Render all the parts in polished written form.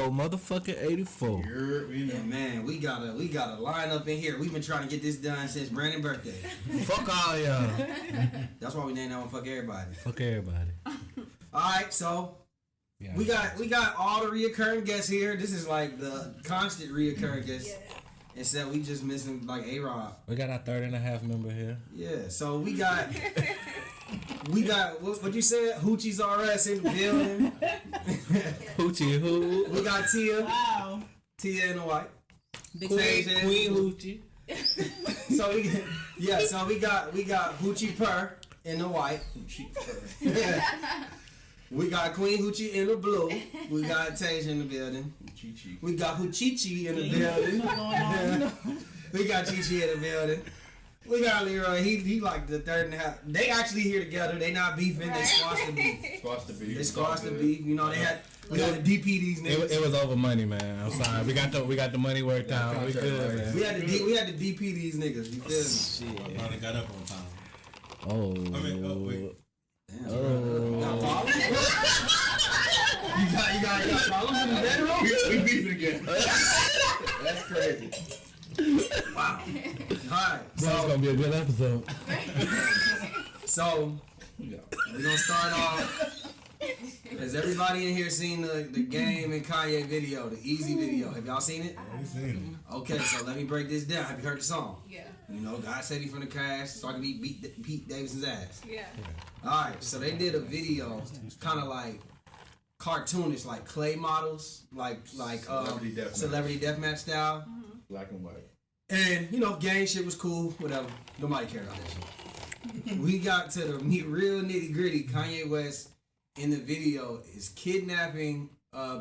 motherfucking 84. Yeah, man, we got a line up in here. We've been trying to get this done since Brandon's birthday. Fuck all y'all. That's why we named that one Fuck Everybody. Fuck everybody. Alright, so we got all the reoccurring guests here. This is like the constant reoccurring guests. Yeah. Instead, we just missing like A-Rod. We got our 3.5 member here. Yeah, so we got what you said? Hoochies RS in the building. Hoochie who? We got Tia. Wow. Tia in the white. Queen Hoochie. So we got Hoochie Purr in the white. Hoochie Purr. Yeah. We got Queen Hoochie in the blue. We got Tasia in the building. We got Hoochichi in the building. We got Chichi in the building. We got Leroy. He like the 3.5. They actually here together. They not beefing. They squashed the beef. They squashed the beef. You know we had to DP these niggas. It was over money, man. I'm sorry. We got the money worked out. We good, man. We had to DP these niggas. You feel me? Shit. I probably got up on time. Oh. Wait. Damn, you got problems? you got problems in the bedroom? We beefing again. That's crazy. Wow. Alright. So it's gonna be a good episode. So we're gonna start off. Has everybody in here seen the Game and Kanye video, the Easy video? Have y'all seen it? I ain't seen Okay, so let me break this down. Have you heard the song? Yeah. You know, God saved me from the crash so I can beat Pete Davidson's ass. Yeah. Alright, so they did a video kind of like cartoonish, like clay models, like celebrity deathmatch style. Black and white. And, you know, gang shit was cool, whatever. Nobody cared about that shit. We got to the real nitty gritty. Kanye West in the video is kidnapping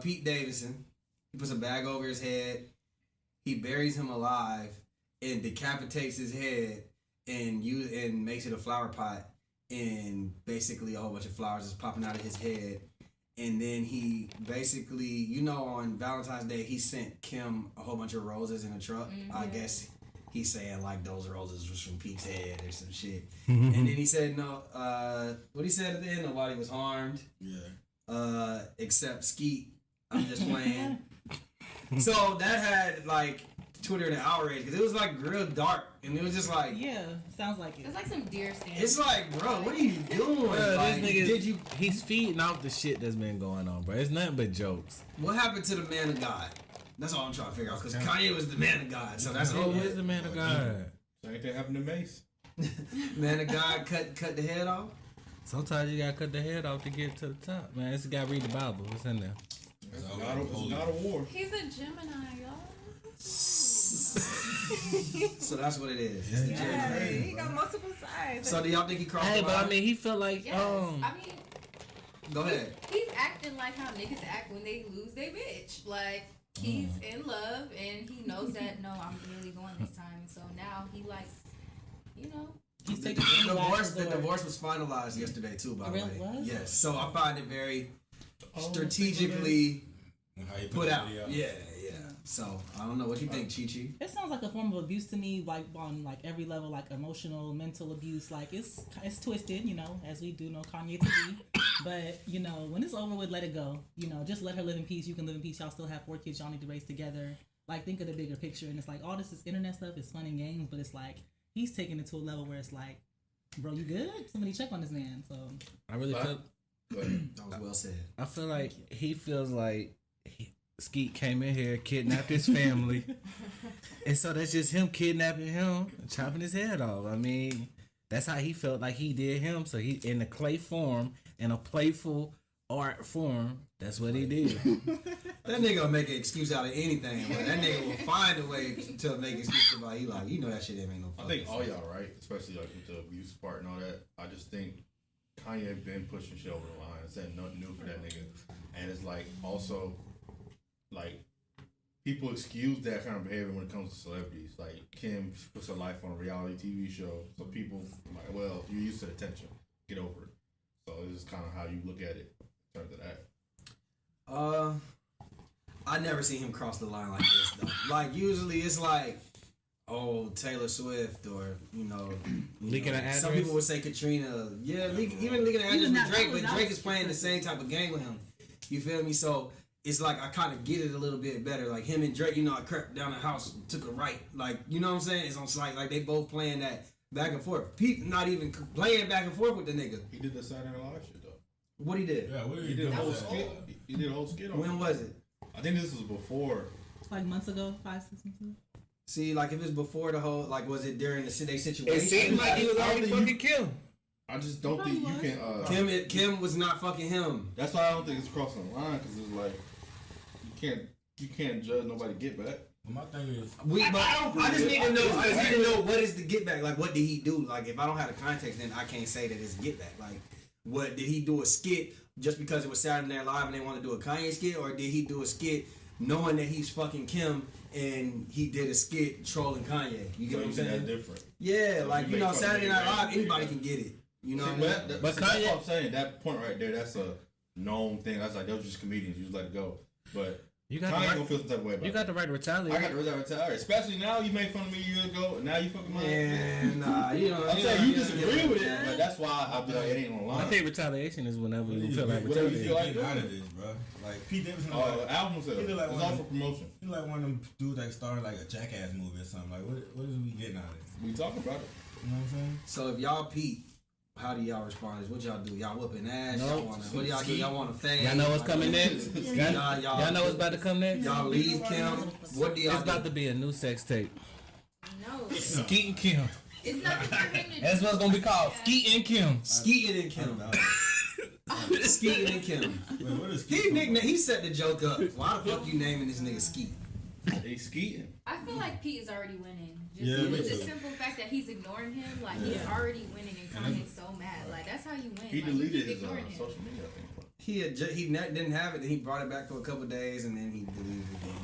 Pete Davidson. He puts a bag over his head. He buries him alive and decapitates his head and makes it a flower pot. And basically a whole bunch of flowers is popping out of his head. And then he basically, you know, on Valentine's Day, he sent Kim a whole bunch of roses in a truck. Mm-hmm. I guess he's saying, like, those roses was from Pete's head or some shit. And then he said, no, what he said at the end, nobody was harmed. Yeah. Except Skeet. I'm just playing. So that had, like, Twitter in an outrage because it was, like, real dark. And it was just like... Yeah, sounds like it. It's like some deer stand. It's like, bro, what are you doing? Bro, like, this nigga, he's feeding off the shit that's been going on, bro. It's nothing but jokes. What happened to the man of God? That's all I'm trying to figure out. Because Kanye was the man of God, so that's all. Who is the man of God? Same thing happened to Mace. Man of God cut the head off. Sometimes you gotta cut the head off to get to the top, man. This guy read the Bible. What's in there? It's not a war. He's a Gemini, y'all. So that's what it is. Yeah, he got multiple sides. So do y'all think he crossed the line? But I mean, he felt like, Yes. I mean, go ahead. He's acting like how niggas act when they lose their bitch. Like, he's in love and he knows that, no, I'm really going this time. And so now he, like, you know. He's The taking divorce was finalized yesterday too, by the way. Was? Yes. So I find it very strategically put out. Yeah. So I don't know what you think, Chi-Chi. It sounds like a form of abuse to me, like on like every level, like emotional, mental abuse. Like it's twisted, you know, as we do know Kanye to be. But you know, when it's over with, let it go. You know, just let her live in peace. You can live in peace. Y'all still have 4 kids. Y'all need to raise together. Like think of the bigger picture. And it's like all this is internet stuff is fun and games, but it's like he's taking it to a level where it's like, bro, you good? Somebody check on this man. So I really feel that was well said. I feel like he feels like Skeet came in here, kidnapped his family, and so that's just him kidnapping him and chopping his head off. I mean, that's how he felt like he did him. So he, in a clay form, in a playful art form, that's what he did. That nigga will make an excuse out of anything. But that nigga will find a way to make excuses about. He like, you know that shit ain't no. I think all y'all right, especially like with the abuse part and all that. I just think Kanye been pushing shit over the line. It's nothing new for that nigga, and it's like also. Like, people excuse that kind of behavior when it comes to celebrities. Like, Kim puts her life on a reality TV show, so people like, well, you're used to the attention. Get over it. So this is kind of how you look at it in terms of that. I never seen him cross the line like this though. Like usually it's like, oh, Taylor Swift or leaking an address. Some people would say Katrina. Yeah, even leaking an address with Drake, but Drake is playing the same type of game with him. You feel me? So it's like I kind of get it a little bit better. Like him and Drake, you know, I crept down the house, took a right. Like, you know what I'm saying? It's on like they both playing that back and forth. Pete not even playing back and forth with the nigga. He did the Saturday Night Live shit though. What he did? Yeah, what He did a whole skit. He did a whole skit on When it. was it? I think this was before. Like months ago, 5-6 months ago. See, like if it's before the whole, like was it during the situation? It seemed like he was already fucking Kim. I just don't think you can. Kim was not fucking him. That's why I don't think it's crossing the line because it's like you can't judge nobody get back. My thing is, I just need to know. I just need to know what is the get back. Like, what did he do? Like, if I don't have the context, then I can't say that it's get back. Like, what did he do a skit just because it was Saturday Night Live and they want to do a Kanye skit, or did he do a skit knowing that he's fucking Kim and he did a skit trolling Kanye? You get what I'm saying? That's different. Yeah, So like you you know, make fun of Saturday me, Night right? Live, anybody can get it. You know, See, what I mean? but But that's Kanye- what I'm saying. That point right there, that's a known thing. That's like those just comedians. You just let it go. But You got Kanye the gonna right, feel some type of way about you got the right to retaliate. I got to retire. Especially now, you made fun of me a year ago, and now you fucking mine. Man, nah, you know. I'm saying you disagree with it, but that's why I'll be like, it ain't on I line. think retaliation is whenever you feel like Whatever you feel retaliating. like get out of this, bro. Like Pete Davidson, like, Album sales. He look like It's one all of for them- promotion. he's like one of them dudes that started like a Jackass movie or something. Like, what is we getting out of it? We talking about it. You know what I'm saying? So if y'all Pete, how do y'all respond? What y'all do? Y'all whooping ass? Nope. Y'all wanna, what do y'all do? Y'all want to fade? Y'all know what's coming next? Y'all Y'all know what's about to come next? Y'all leave Kim. What do y'all It's about do? to be a new sex tape. No, Skeet and Kim. it's nothing for him to do. That's what it's gonna be called. Skeet and Kim. Skeeting and Kim. Skeeting and Kim. Wait, what is He set the joke up. Why the fuck you naming this nigga Skeet? They skeeting. I feel like Pete is already winning. Just Yeah, me with the too. simple fact that he's ignoring him, like he's already winning, and Kanye's so mad. Like that's how you win. He like, deleted keep his ignoring him. social media, I think. Didn't have it. Then he brought it back for a couple days and then he deleted it again.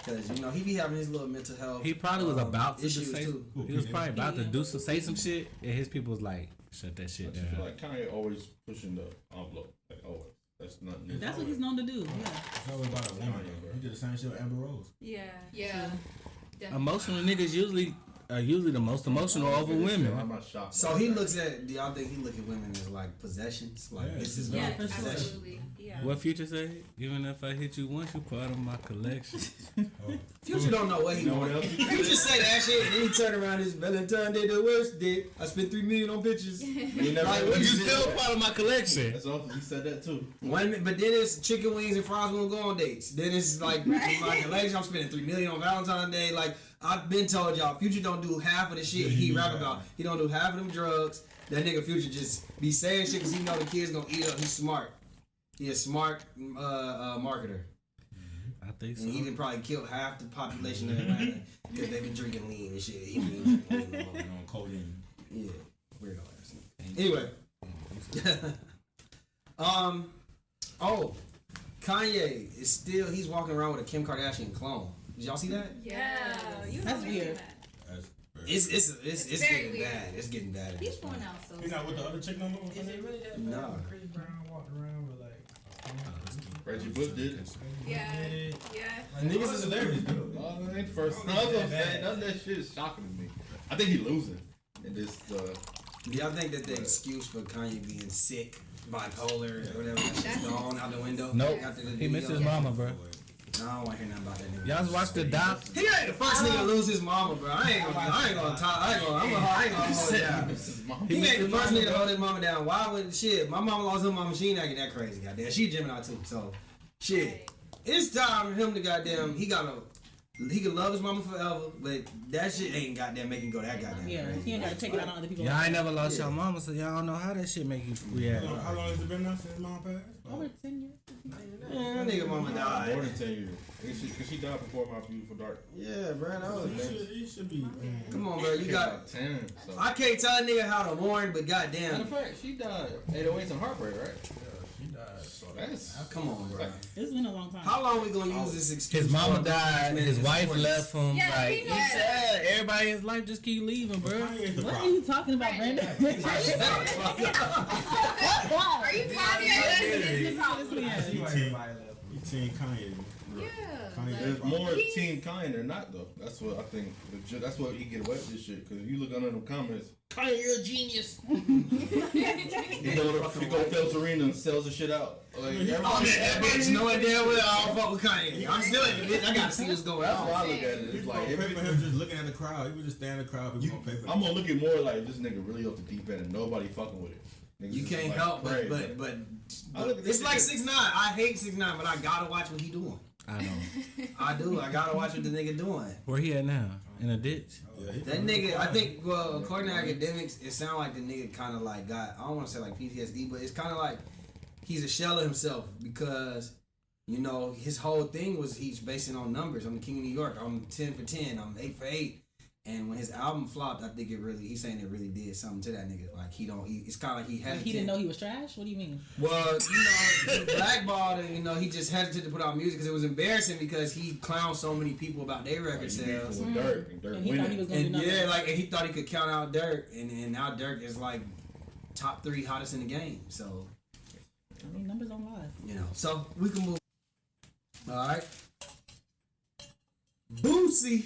Because you know he be having his little mental health. He probably was about to issues say. too. He was probably about to say some shit, and his people was like, "Shut that I shit just feel down." like Kanye always pushing the envelope. Like always. That's nothing new. That's what he's known to do. Yeah. It's always about a woman, though. He did the same shit with Amber Rose. Yeah, definitely. Emotional niggas are usually the most emotional over women. I'm not shocked. So he looks at. Do y'all think he look at women as like possessions? Like Yeah, this is Yeah, my for sure. possession. absolutely. Yeah. What Future say? Even if I hit you once, you part of my collection. Future don't know what he You know what wants. else? Future say that shit and then he turn around his Valentine Day the worst day. I spent $3 million on pictures. You never Like, know. what You you still part of my collection. That's awesome. He said that too. But then it's chicken wings and fries won't go on dates. Then it's like my collection. I'm spending $3 million on Valentine's Day. Like I've been told y'all, Future don't do half of the shit he rap about. He don't do half of them drugs. That nigga Future just be saying shit because he know the kids gonna eat up. He's smart. He a smart marketer. I think so. And he done probably killed half the population of Atlanta because they been drinking lean and shit. He been drinking lean no more. On codeine. Yeah, weirdo ass. Anyway, Kanye is still he's walking around with a Kim Kardashian clone. Did y'all see that? Yeah, you That's always weird. do that. It's very getting weird. bad. It's getting bad. at He's this going point. out so. He's not with the other chick no more? Is it really that bad? No. when Chris Brown walked around with like Reggie Bush did it. Yeah, did yeah. Like, niggas is hilarious, dude. Oh, that ain't first. None of that shit is shocking to me. I think he losing. And this, Do y'all think that the excuse for Kanye being sick, bipolar, or whatever, that shit's gone out the window? Nope. After the He missed his video? mama, bro. No, I don't want to hear nothing about that nigga. Y'all watch the doc? He ain't the first nigga to lose his mama, bro. I ain't gonna hold it down. his mom. He ain't the first nigga to hold his mama down. Why would shit? My mama lost her mama. She ain't acting that crazy, goddamn. She a Gemini too, so shit. It's time for him to goddamn. He can love his mama forever, but that shit ain't goddamn make him go that goddamn Yeah. crazy. He ain't gotta take it out on other people. Y'all ain't never lost your mama, so y'all don't know how that shit make you react. How long has it been now since his mom passed? Over 10 years. Man, that nigga mama More died. than 10 years. Cause she died before My Beautiful Dark. Yeah, bro. That was. He should be. Come on, bro. You got. About 10. So. I can't tell a nigga how to mourn, but Matter goddamn. of fact, she died 808s and Heartbreak, right? She died. So that's. Come on, bro. It's been a long time. How long we gonna use this excuse? His mama for? died, his wife left him. Yeah, Like, he knows he's that. sad. Everybody in his life just keep leaving, bro. Kanye is the What are problem. you talking about, Brandon? Are you Kanye? He team Kanye. Yeah. Kanye- There's like, more he's- Team Kanye than not though. That's what I think. That's what he get away with this shit. Because if you look under the comments, Kanye, you're a genius. He go to Phelps Arena and sells the shit out. Like, That bitch knowing damn well I don't fuck with Kanye. I'm still in the bitch. I gotta see what's going that's on. why I look at it. It's like Pay for him just looking at the crowd. He was just standing in the crowd. People gonna pay for I'm gonna look at more like this nigga really off the deep end and nobody fucking with it. Niggas You just can't like, help pray, but I look at it's this like shit. 6ix9ine. I hate 6ix9ine, but I gotta watch what he doing. I know. I do. I gotta watch what the nigga doing. Where he at now? In a ditch? Yeah, he That nigga, I think, well, according to academics, it sounds like the nigga kind of like got, I don't want to say like PTSD, but it's kind of like he's a shell of himself because, you know, his whole thing was he's basing on numbers. I'm the king of New York. I'm 10 for 10. I'm 8 for 8. And when his album flopped, I think he's saying it really did something to that nigga. Like, it's kind of like he hesitant. He didn't know he was trash? What do you mean? Well, you know, he blackballed and, you know, he just hesitated to put out music because it was embarrassing because he clowned so many people about their record sales. With Dirk, and Dirk And he thought he was winning. going to do And nothing. and he thought he could count out Dirk, and now Dirk is like top 3 hottest in the game. So, I mean, numbers don't lie. you know, so we can move. All right. Boosie.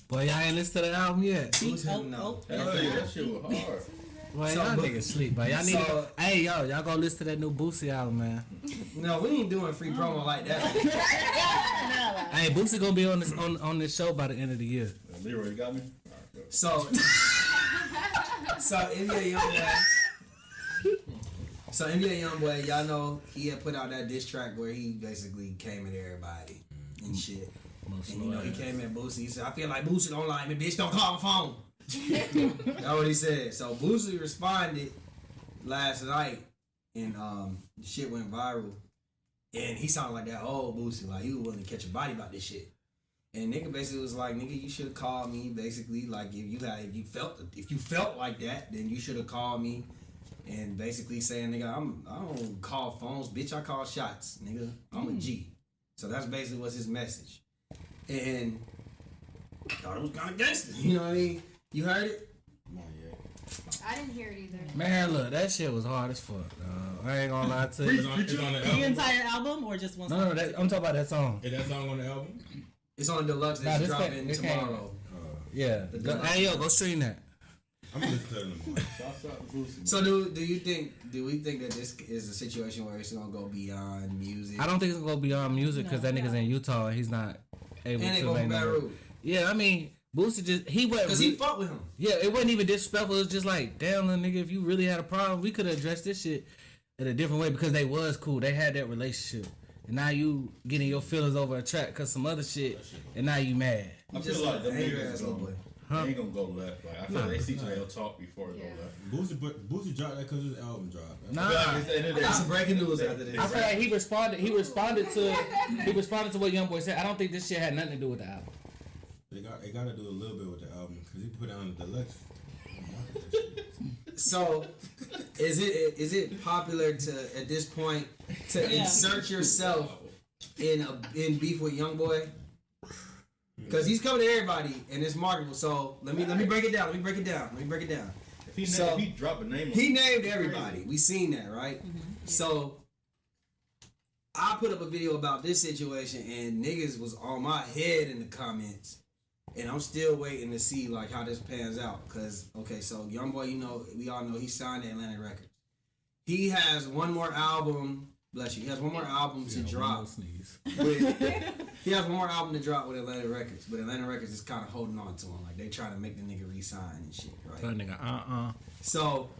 Boy, y'all ain't listened to the album yet. Boosie, no. Hell yeah, that shit was hard. Boy, So, y'all but- niggas sleep, but y'all need so- to, hey, y'all go listen to that new Boosie album, man. No, we ain't doing free promo like that. Hey, Boosie gonna be on this show by the end of the year. Leroy, you got me? All right, go. So NBA Youngboy, y'all know he had put out that diss track where he basically came at everybody and shit. And you know he came at Boosie. He said, "I feel like Boosie don't like me, bitch. Don't call my phone." That's what he said. So Boosie responded last night, and shit went viral. And he sounded like that old Boosie, like he was willing to catch a body about this shit. And nigga basically was like, "Nigga, you should have called me." Basically, like if you felt like that, then you should have called me. And basically saying, "Nigga, I don't call phones, bitch. I call shots, nigga. I'm a G." So that's basically what's his message. And I thought it was kind of gangster. You know what I mean? You heard it? Not yet. I didn't hear it either. Man, look, that shit was hard as fuck, dog. I ain't gonna lie to It's you. on, it's on the The album. entire album or just one song? No, I'm talking about that song. Is that song on the album? It's on the deluxe Nah, that's this dropping this came- tomorrow. Yeah. Hey, yo, go stream that. I'm gonna listen to it in the morning. Shouts out to Boosie. So do we think that this is a situation where it's gonna go beyond music? I don't think it's gonna go beyond music because that nigga's in Utah and he's not able And they to go make from no. Baton Rouge. Yeah, I mean, Boosie he went. Because he fought with him. Yeah, it wasn't even disrespectful. It was just like, damn, little nigga, if you really had a problem, we could have addressed this shit in a different way because they was cool. They had that relationship. And now you getting your feelings over a track because some other shit, and now you mad. I Just feel like them angry niggas ass little boy. they ain't gonna go left. Like I feel like they see they'll talk before it Yeah. go left. Boosie dropped that because his album dropped. Nah. I feel like it's the end of the I got day. some breaking news after this. I feel like he responded to what Youngboy said. I don't think this shit had nothing to do with the album. They got to do a little bit with the album because he put it on the deluxe. So, is it popular to at this point to Yeah. insert yourself in beef with Youngboy? Because he's coming to everybody and it's marketable. So let me break it down. Let me break it down. If he drop a name, He named everybody. We seen that, right? So I put up a video about this situation and niggas was on my head in the comments. And I'm still waiting to see like how this pans out. Cause okay, so Youngboy, you know, we all know he signed to Atlantic Records. He has one more album. Bless you. He has one more album to drop. He has one more album to drop with Atlantic Records, but Atlantic Records is kind of holding on to him. Like they trying to make the nigga re-sign and shit, right? That nigga, So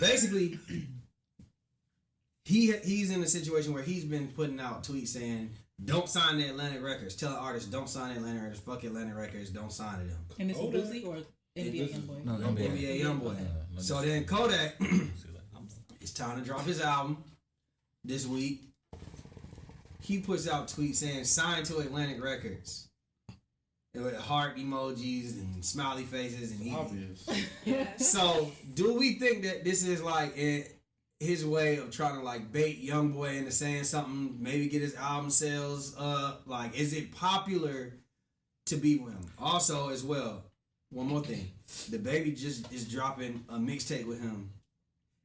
basically, he's in a situation where he's been putting out tweets saying, "Don't sign the Atlantic Records." Telling artists, "Don't sign the Atlantic Records. Fuck Atlantic Records. Don't sign to them." And this is Boosie or NBA this is- Youngboy? No, NBA Youngboy. So then Kodak, it's time to drop his album this week. He puts out tweets saying, "Sign to Atlantic Records." And with heart emojis and smiley faces and obvious. So, do we think that this is like his way of trying to like bait Youngboy into saying something, maybe get his album sales up? Like, is it popular to be with him? Also, as well, one more thing, the baby just is dropping a mixtape with him,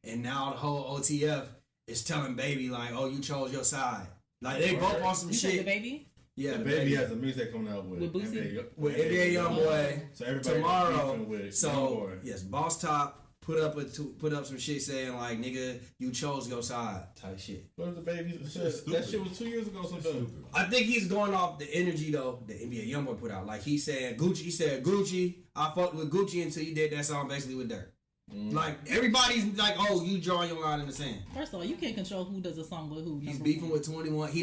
and now the whole OTF is telling baby like, "Oh, you chose your side." Like they both on some You said the shit. baby? Yeah, the baby has a mixtape coming out with Boosie? with NBA YoungBoy So everybody tomorrow. beefing with So YoungBoy. yes, Boss Top put up some shit saying like, nigga, you chose your side type shit. What was the baby? shit's That stupid. shit was 2 years ago. Something. I think he's going off the energy though the NBA YoungBoy put out. Like he said Gucci, I fucked with Gucci until you did that song basically with Dirt. Like everybody's like, oh, you drawing your line in the sand. First of all, you can't control who does a song with who. He's number beefing one. with 21. He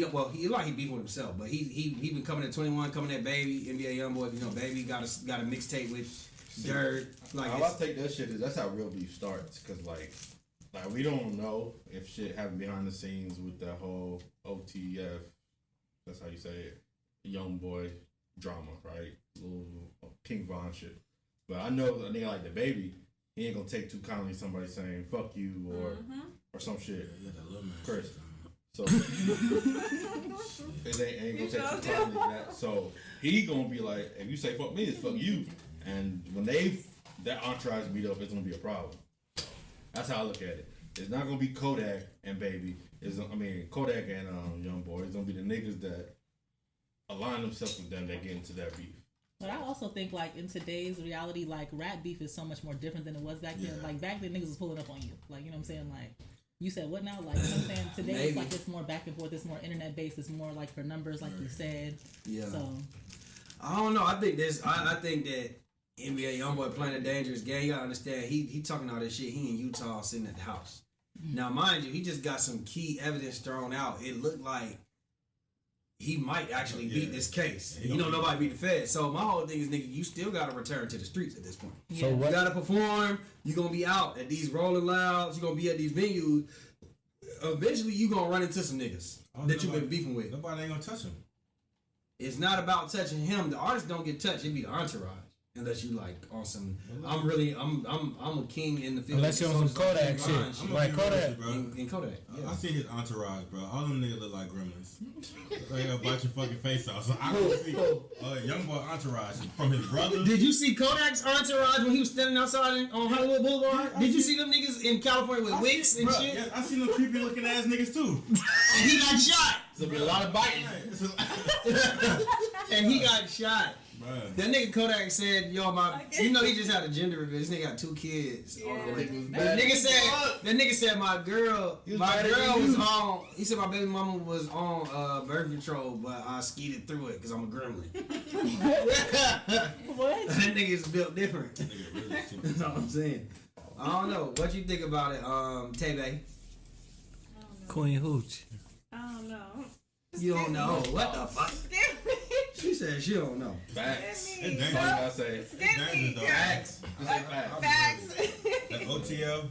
beefing with himself, but he been coming at 21, coming at Baby, NBA YoungBoy. You know, Baby got a mixtape with Dirt. Like How I take that shit is that's how real beef starts. Cause like we don't know if shit happened behind the scenes with that whole OTF. That's how you say it. Young boy drama, right? Little King Von shit. But I know a nigga like the Baby. He ain't gonna take too kindly somebody saying "fuck you" or some shit. Yeah, that little man. Chris. So it ain't gonna take too kindly to that. So he gonna be like, if you say "fuck me," it's "fuck you." And when that entourage meet up, it's gonna be a problem. That's how I look at it. It's not gonna be Kodak and Baby. Kodak and Young Boy. It's gonna be the niggas that align themselves with them that get into that beef. But I also think like in today's reality, like rap beef is so much more different than it was back then. Yeah. Like back then niggas was pulling up on you. Like, you know what I'm saying? Like you said what now? Like, you know what I'm saying? Today it's Maybe. like it's more back and forth, it's more internet based, it's more like for numbers like you said. Yeah. So I don't know. I think that NBA YoungBoy playing a dangerous game. You gotta understand, he talking all this shit. He in Utah sitting at the house. Now, mind you, he just got some key evidence thrown out. It looked like he might actually beat this case. Yeah, You know, nobody beat the Fed. So my whole thing is, nigga, you still gotta return to the streets at this point. So You what? gotta perform. You gonna be out at these Rolling Louds. You gonna be at these venues. Eventually, you gonna run into some niggas that you've been beefing with. Nobody ain't gonna touch him. It's not about touching him. The artist don't get touched. It be the entourage. Unless you like on some, I'm a king in the field. Unless you're on some Kodak King shit. Von I'm Like gonna be real Kodak. with you, bro. In Kodak. Yeah. I see his entourage, bro. All them niggas look like gremlins. They gonna bite your fucking face off. So I don't see young boy entourage from his brother. Did you see Kodak's entourage when he was standing outside on Hollywood Boulevard? Did you see them niggas in California with wigs and Bro, shit? yeah, I seen them creepy looking ass niggas too. And he got shot. There'll be a lot of biting. And he got shot. Bruh. That nigga Kodak said, "Yo, you know he just had a gender reveal. This nigga got 2 kids on the way." The nigga said my girl was on. He said my baby mama was on birth control, but I skeeted through it because I'm a gremlin. what? That nigga's built different. Nigga really stupid. That's all I'm saying. I don't know. What you think about it, Tebe? Queen Hooch. I don't know. You don't know. What the fuck? Scare me. She said she don't know. Facts. Scare me. It's That's dangerous. what I say. It's Scare me. dangerous though. Facts. I say facts. Facts. That OTF,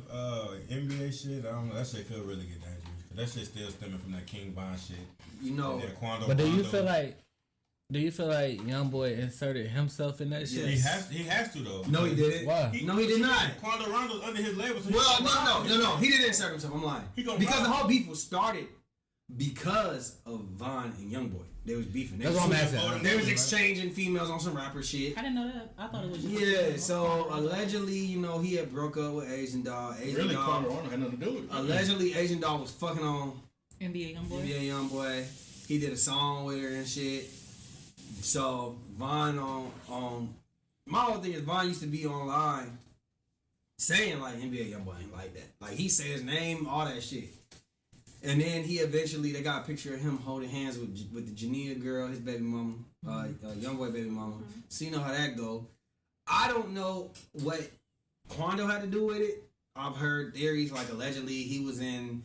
NBA shit, I don't know. That shit could really get dangerous. That shit still stemming from that King Von shit. You know. And that Quando But do you Rondo. feel like YoungBoy inserted himself in that shit? Yes. He has to though. No, he didn't. Why? No, he did not. Quando Rondo's under his label. So he Well, gonna no. He didn't insert himself. I'm lying. He gonna Because ride. the whole beef was started because of Von and YoungBoy. They was beefing. They That's was, what I'm asking. they was exchanging females on some rapper shit. I didn't know that. I thought it was just Yeah, so allegedly, you know, he had broke up with Asian Dog. Asian Really, Dog. Quando Rondo had nothing to do with it. Allegedly, Asian Dog was fucking on NBA YoungBoy. NBA YoungBoy. He did a song with her and shit. So Von on my whole thing is Von used to be online saying like NBA YoungBoy ain't like that. Like he said his name, all that shit. And then he eventually they got a picture of him holding hands with the Jania girl, his baby mama, YoungBoy baby mama. So you know how that go. I don't know what Quando had to do with it. I've heard theories like allegedly he was in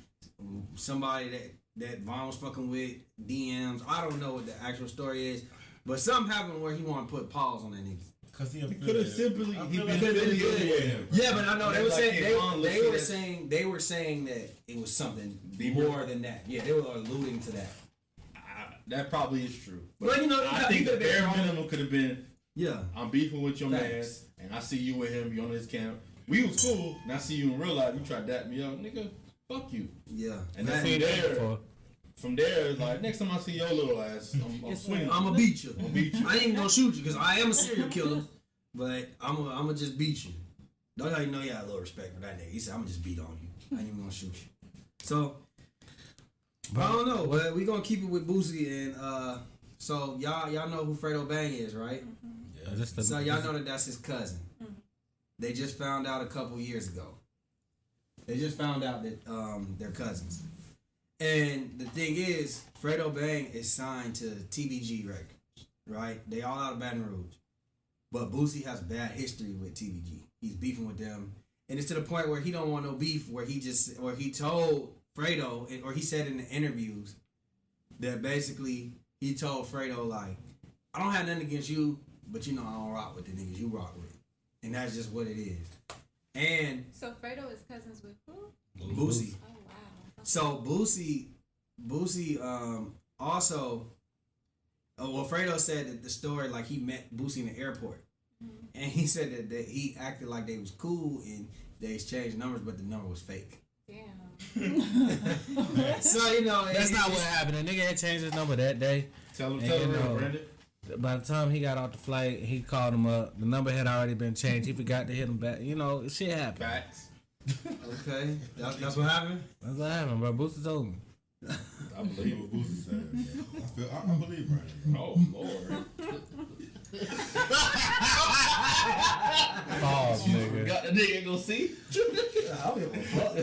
somebody that Von was fucking with, DMs. I don't know what the actual story is, but something happened where he wanted to put pause on that nigga. Cause he could have simply. I He feel like could have he been could've good been with him. Yeah, but I know they were Like saying Iran they looked were at- saying that it was something Deeper. more than that. Yeah, they were alluding to that. That probably is true. Well, you know, I he think the could've been bare wrong. minimum could have been, Yeah. I'm beefing with your Facts. man, and I see you with him, you on his camp. We was cool, and I see you in real life, you try to dap me up, nigga, fuck you. Yeah. And Facts. then from there, it's like, next time I see your little ass, I'm swinging. I'm gonna beat you. I'm gonna beat you. I ain't even gonna shoot you because I am a serial killer, but I'm gonna just beat you. Don't how you know you had a little respect for that nigga. He said I'm gonna just beat on you. I ain't even gonna shoot you. So I don't know, but we gonna keep it with Boosie and so y'all know who Fredo Bang is, right? Yeah, So y'all know that that's his cousin. They just found out a couple years ago. They just found out that they're cousins. And the thing is, Fredo Bang is signed to TBG Records, right? They all out of Baton Rouge. But Boosie has bad history with TBG. He's beefing with them. And it's to the point where he don't want no beef, where he told Fredo, or he said in the interviews that basically he told Fredo, like, I don't have nothing against you, but you know I don't rock with the niggas you rock with. And that's just what it is. And So Fredo is cousins with who? Boosie. Oh wow. So Boosie also, well, Fredo said that the story, like, he met Boosie in the airport, and he said that he acted like they was cool and they exchanged numbers, but the number was fake. Damn. So you know That's not what happened. The nigga had changed his number that day. Tell him, And, Brandon. By the time he got off the flight, he called him up. The number had already been changed. He forgot to hit him back. You know, shit happened. Facts. Okay, that's what happened. That's what happened, bro. Boost's over. I believe what Boosie said. I believe Brandon. Oh Lord. Pause, nigga. Got the nigga gonna see. I don't give a fuck.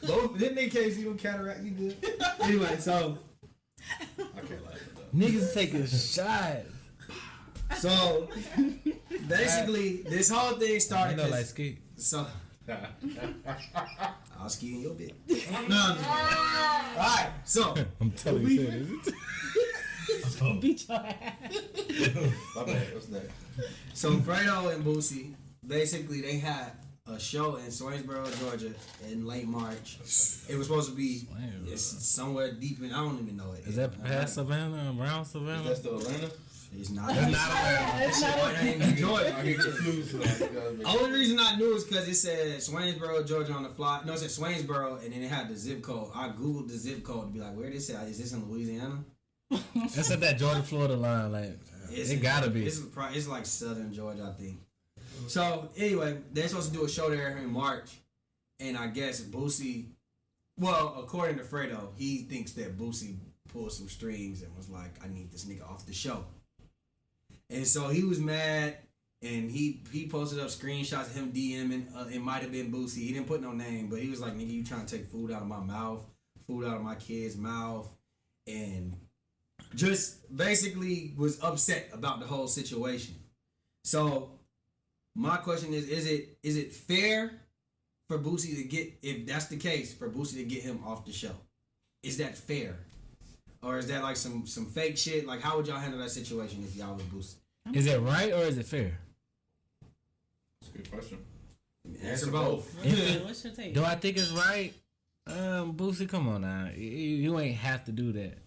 Both didn't they case you cataract? You good? Anyway, so I can't laugh at that. Niggas taking shots. so basically this whole thing I started. know, like ski. So I'll ski in your bit. No. Alright, so I'm telling you, is it? Beat your ass. My bad. What's that? So Fredo and Boosie, basically they had a show in Swainsboro, Georgia in late March. It was supposed to be it's somewhere deep in, I don't even know it. Is that past Savannah, around Is Savannah? that still Atlanta? It's not. That's not Atlanta. It's not That shit ain't in Georgia. I get confused. Only reason I knew is because it said Swainsboro, Georgia on the fly. No, it said Swainsboro, and then it had the zip code. I googled the zip code to be like, where this at? Is this in Louisiana? That's at that Georgia Florida line. Like, it gotta be. It's like southern Georgia, I think. So anyway, they're supposed to do a show there in March, and I guess Boosie, well, according to Fredo, he thinks that Boosie pulled some strings and was like, I need this nigga off the show. And so he was mad, and he posted up screenshots of him DMing. It might have been Boosie. He didn't put no name, but he was like, nigga, you trying to take food out of my mouth, food out of my kid's mouth, and just basically was upset about the whole situation. So my question is it fair for Boosie to get, if that's the case, for Boosie to get him off the show? Is that fair? Or is that like some fake shit? Like, how would y'all handle that situation if y'all was Boosie? Is it right or is it fair? That's a good question. Answer both. What's your take? Do I think it's right? Boosie, come on now. You ain't have to do that.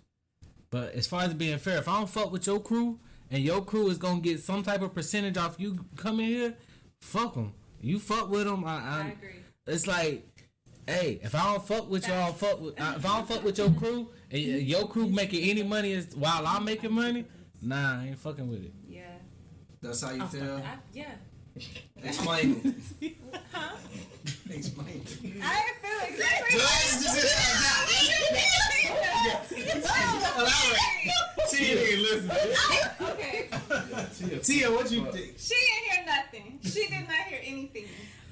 But as far as being fair, if I don't fuck with your crew and your crew is gonna get some type of percentage off you coming here, fuck them. You fuck with them. I agree. It's like, hey, if I don't fuck with y'all, if I don't fuck with your crew and your crew making any money while I'm making money, nah, I ain't fucking with it. Yeah. That's how you feel? Yeah. Explain it. Huh? Explain it. I feel exactly. Tia ain't listening. Okay. Tia, what you think? She didn't hear nothing. She did not hear anything.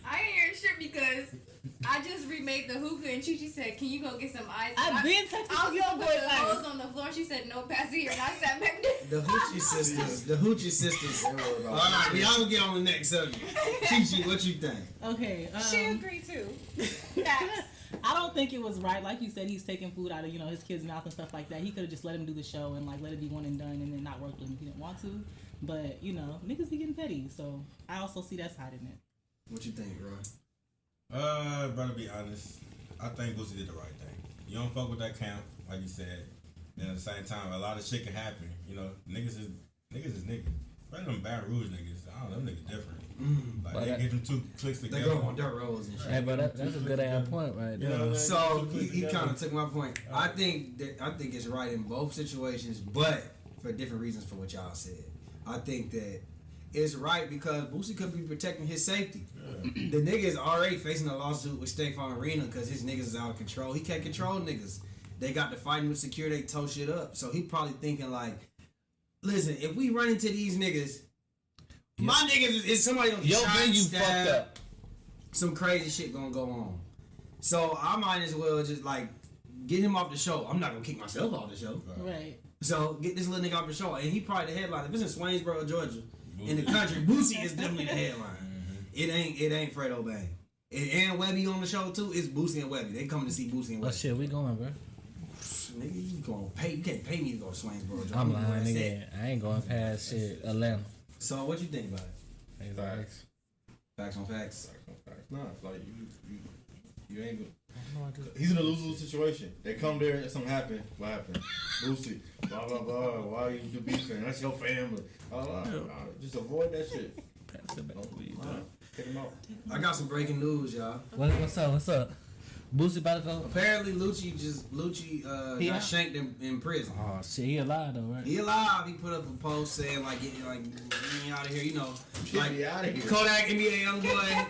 I didn't hear shit because I just remade the hookah and Chi said, "Can you go get some ice?" I've been texting I was your gonna boy put the hose on the floor. And she said, "No, pass it here." And I sat back there. The Hoochie sisters. The Hoochie sisters. All right, y'all can get on the next subject. Chi, what you think? Okay. She agreed too. Facts. I don't think it was right. Like you said, he's taking food out of his kid's mouth and stuff like that. He could have just let him do the show and like let it be one and done, and then not work with him if he didn't want to. But niggas be getting petty, so I also see that side in it. What you think, Roy? Brother, be honest. I think Boosie did the right thing. You don't fuck with that camp, like you said. Then at the same time, a lot of shit can happen. Niggas is niggas. Right, them Baton Rouge niggas. I don't know, them niggas different. Like But they get them two clicks They together. go on dirt roads and shit. Hey, but that's a good ass point right there. You know what I'm saying? So he kind of took my point. I think it's right in both situations, but for different reasons for what y'all said. I think that it's right because Boosie could be protecting his safety. Yeah. The nigga is already facing a lawsuit with State Farm Arena because his niggas is out of control. He can't control niggas. they got to fighting with security, they tow shit up. So he probably thinking like, listen, if we run into these niggas, my niggas is somebody gonna get Yo, shot, man, you stabbed, fucked up. some crazy shit gonna go on. So I might as well just like get him off the show. I'm not gonna kick myself off the show. Right. So get this little nigga off the show, and he probably the headline. If it's in Swainsboro, Georgia, in the country, Boosie is definitely the headline. It ain't Fredo Bang. And Webby on the show too. It's Boosie and Webby. They coming to see Boosie and Oh Webby. shit, we going, bro. Nigga, you gonna pay? You can't pay me to go to Swainsboro, Georgia. I'm You know what I lying, said. nigga. I ain't going past shit Atlanta. So what you think about it? Exactly. Facts on facts. Nah, like you ain't. He's in a lose-lose situation. They come there and something happen. What happened? Boosie, blah blah blah. Why you do beefing? That's your family. Just avoid that shit. Take him out. I got some breaking news, y'all. What's up? What's up? Boosie about to go? Apparently, Lucci He got out? shanked in prison. Oh shit, he alive though, right? He alive. He put up a post saying like, get me out of here. You know, like me outta here. Kodak, NBA YoungBoy.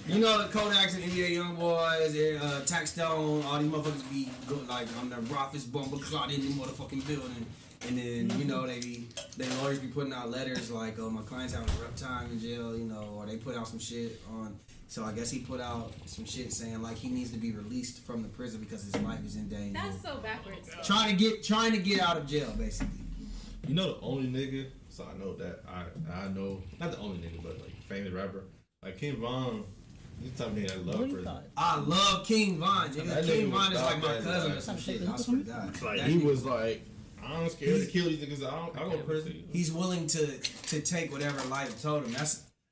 You know the Kodaks and NBA YoungBoys, Taxstone, all these motherfuckers be good, like on their Rothis bumper clot in the motherfucking building. And then, you know, they lawyers be putting out letters like, oh, my client's having a rough time in jail, you know, or they put out some shit on. So I guess he put out some shit saying like he needs to be released from the prison because his life is in danger. That's so backwards. Trying to get out of jail, basically. You know the only nigga. So I know that I know not the only nigga, but like famous rapper like King Von. He's the type of nigga I love What you prison. thought? I love King Von. Nigga. That King nigga Von was is like my dark, cousin like- or some shit. I swear to God. Like That he nigga- was like, I'm scared to kill these niggas. I go to prison. He's willing to take whatever life told him.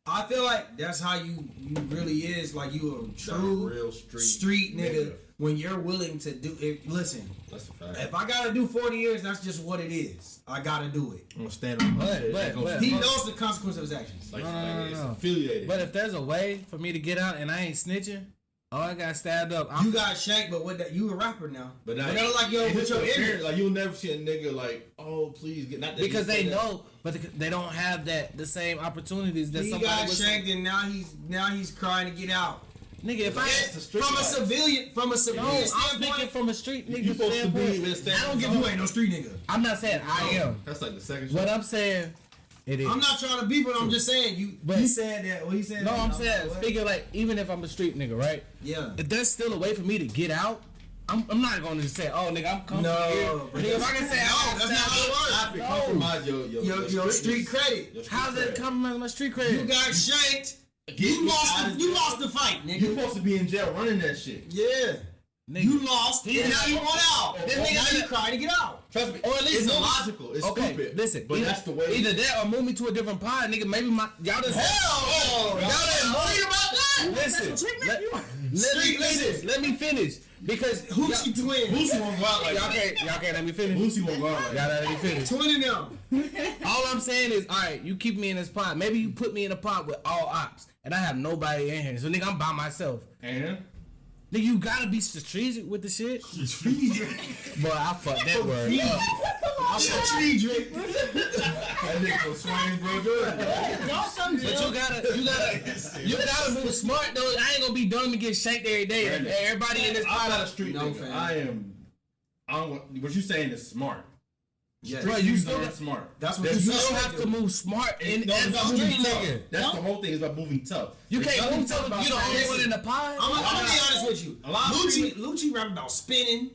I feel like that's how you really is. Like you a true real street nigga when you're willing to do it. Listen, That's a fact. if I gotta do 40 years, that's just what it is. I gotta do it. I'm gonna stand on my shit. but- He knows the consequence of his actions. Like, No. it's affiliated. But if there's a way for me to get out and I ain't snitching, I got stabbed up. You got shanked, but what that you a rapper now. But But they're like, yo, and with it's your apparent, image. like you'll never see a nigga like, oh please get not that because he they said that. know, but they don't have the same opportunities that He somebody got with shanked, and now he's crying to get out. Nigga, if I That's the street From a life. civilian no, I'm speaking standpoint, from a street nigga You supposed to be standpoint. with a stand. I don't give you ain't no street nigga. I'm not saying I am. That's like the second What shot. I'm saying, it is. I'm not trying to be, but I'm just saying But- he said that. Well, he said. No, that, I'm like, saying, what? speaking like, even if I'm a street nigga, right? Yeah. If there's still a way for me to get out, I'm not going to just say, oh, nigga, I'm comfortable No, here. but Nigga, if I can say, no, that's not how it works. I have to compromise Your street credit. Your street how's that cred. compromise my street credit? You got shanked. Get You me out of jail. lost the fight, You nigga. supposed to be in jail running that shit. Yeah. Nigga. You lost, Yeah. and now you want out. This Now nigga- you crying to get out. Trust me. Or at least it's move- illogical. It's okay, stupid. listen, but either, that's the way. either that or move me to a different pod, nigga. Maybe y'all just Hell, y'all didn't worried about that. listen. Let me finish because Hoochie twin. Boosie won't go out like y'all that. can't let me finish. Boosie won't go out like Y'all that. let me finish. Twin and them. All I'm saying is, all right, you keep me in this pod. Maybe you put me in a pod with all ops, and I have nobody in here. So nigga, I'm by myself. And Nigga, you gotta be strategic with the shit. Boy, I fucked that word up. that nigga from Swainsboro, Georgia. But you gotta move smart though. I ain't gonna be dumb and get shanked every day. Brandon, Everybody in this I'm not a pod. street No, nigga. fam. What you saying is smart. Yes. Bro, Street you niggas still aren't smart. That's what You you still said. have to move smart and No, as it's a about street moving tough. nigga. That's the whole thing. Is about moving tough. You It's can't nothing move tough to about you the only saying- one in the pod. I'm gonna be honest with you. A lot of Lucci rap about spinning,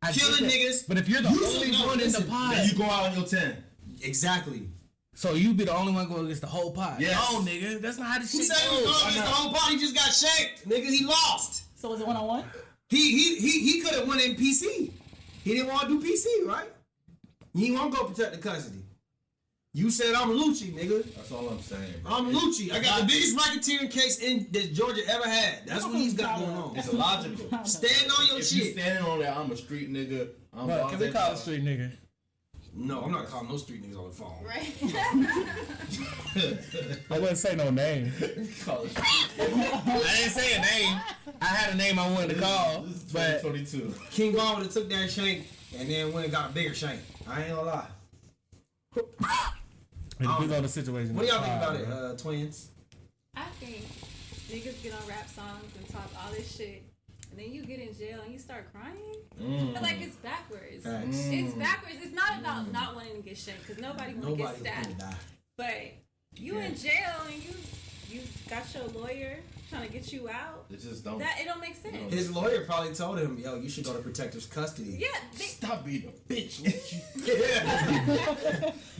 I get killing that. niggas. But if you're the You only should know, one in the listen, pod, Then you go out on your 10. Exactly. so you be the only one going against the whole pod. Yes. No, nigga, that's not how this Who shit said he was goes. going against the whole party? Just got shanked, nigga. He lost. So was it 1-on-1? He could have won in PC. He didn't want to do PC, right? He didn't want to go protect the custody. You said I'm Lucci, nigga. That's all I'm saying. Bro. I'm Lucci. I got the biggest racketeering case that Georgia ever had. That's what he's got going on. It's illogical. Stand on your If you shit. standing on that, I'm a street nigga. I'm Bro, can we blase, call bro. a street nigga? No, I'm not calling no street niggas on the phone. Right. I wouldn't say no name. Call it I didn't say a name. I had a name I wanted to call, This is but 2022. King Von would have took that shank and then went and got a bigger shank. I ain't gonna lie. it depends on the situation. What do y'all think about it, twins? I think niggas get on rap songs and talk all this shit, and then you get in jail and you start crying. I Mm. feel like it's backwards. Facts. It's backwards. It's not about not wanting to get shanked because nobody wants to get Nobody stabbed. can die. But you in jail and you got your lawyer trying to get you out. It just don't. That it don't make sense. His lawyer probably told him, "Yo, you should go to protective custody." Yeah, Stop being a bitch.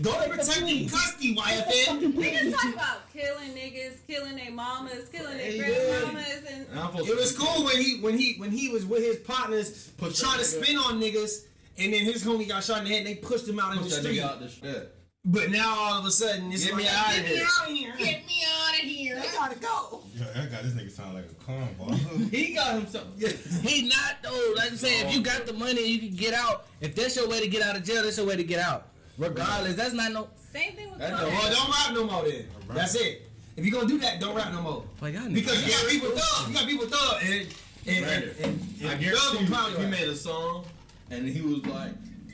Go to protective custody, YFN. niggas talk about killing niggas, killing their mamas, killing their Hey, grandmamas, and It was cool when he was with his partners trying to spin on niggas, and then his homie got shot in the head. And they pushed him out in the street. But now all of a sudden, it's Get like, me out of get me here. out of here. Get me out of here. I gotta go. Yo, that guy, this nigga sound like a cornball. He got himself. He not though. Like I said, if you got the money, you can get out. If that's your way to get out of jail, that's your way to get out. Regardless, that's not no. same thing with That cocaine. Well, don't rap no more then. That's it. If you gonna do that, don't rap no more. Like, y'all Because niggas- you got people thug. You got people thug. And I thug guarantee will clown you, your he ass. made a song and he was like,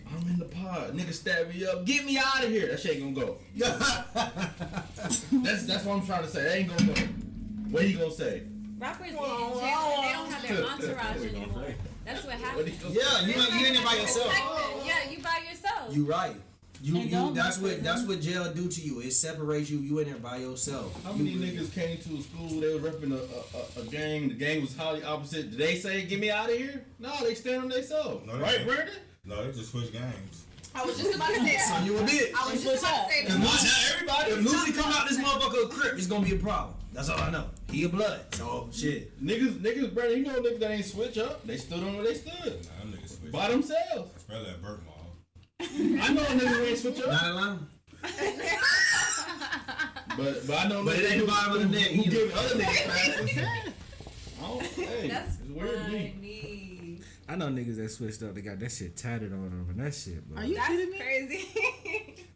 I'm in the pod. Nigga stab me up. Get me out of here. That shit ain't gonna go. That's what I'm trying to say. That ain't gonna go. What he gonna say? Rappers get in jail and they don't have their entourage anymore. That's what happens. Yeah, you in there by yourself. Yeah, you by yourself. You right. You don't that's go to what jail do to you. It separates you. You in there by yourself. How many niggas came to a school, they was repping a gang, the gang was highly opposite. Did they say, get me out of here? No, they stand on themselves. No, they Right, don't. Brandon? No, they just switch games. I was just about to say So that. you a bitch. I was just about to say If that. Lucy, if Lucy come out this motherfucker a crip, it's gonna be a problem. That's all I know. He a blood. So shit. Niggas, Brandon, you know niggas that ain't switch up. They stood on where they stood. Nah, them niggas switch. By themselves. Especially at Burt Mall. I know niggas who ain't switch up. Not Atlanta. But I know But it ain't the bottom of the neck. who give other niggas passes. Oh, hey, That's it's weird to me. funny. I know niggas that switched up. They got that shit tatted on them and that shit. Bro. Are you That's kidding me? crazy.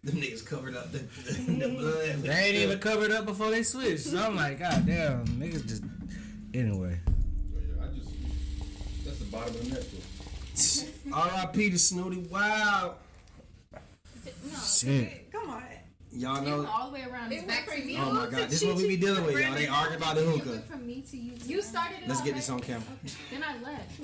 Them niggas covered up the blood. They ain't even covered up before they switched. So I'm like, God damn, niggas just. Anyway. So, yeah, that's the bottom of the net. R.I.P. to Snooty Wild. No, Shit. come on. Y'all You went know. all the way around. It's back to me. Oh my God, this is what we be dealing with, y'all. They argue about the It hookah. went from me to you. You started it. Let's all, get this right? on camera. Then I left.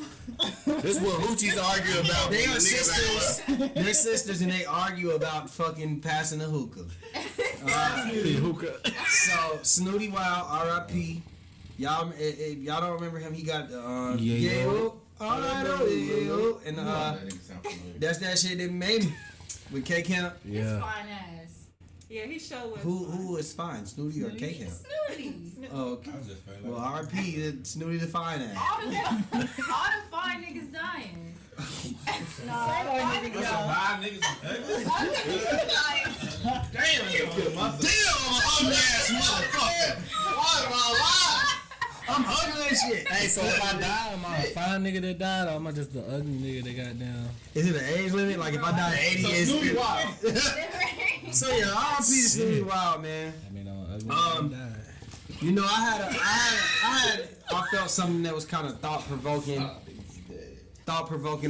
This is what Hoochies argue about. They are sisters. They're sisters, and they argue about fucking passing the hookah. Hookah. So Snooty Wild, R.I.P. Y'all, if y'all don't remember him, he got Yeah. and That nigga sound familiar. that's that shit that made me with K Camp. It's Yeah. fine ass. Yeah, he showed us. Who is fine, Snooty or K Camp? Snooty. Oh, okay. I was just feeling Well, like R.I.P. to Snooty the fine ass. All the fine niggas dying. Fine niggas Damn, I'm an ugly ass motherfucker. Why am I alive? I'm ugly as shit. Hey, so if I die, am I a fine nigga that died, or am I just the ugly nigga that got down? Is it an age limit? Like if I die at 80, So it's Snoopy Wild. So yeah, R.I.P. to Snooty Wild, man. I mean, I'm ugly nigga that died. You know, I felt something that was kind of thought provoking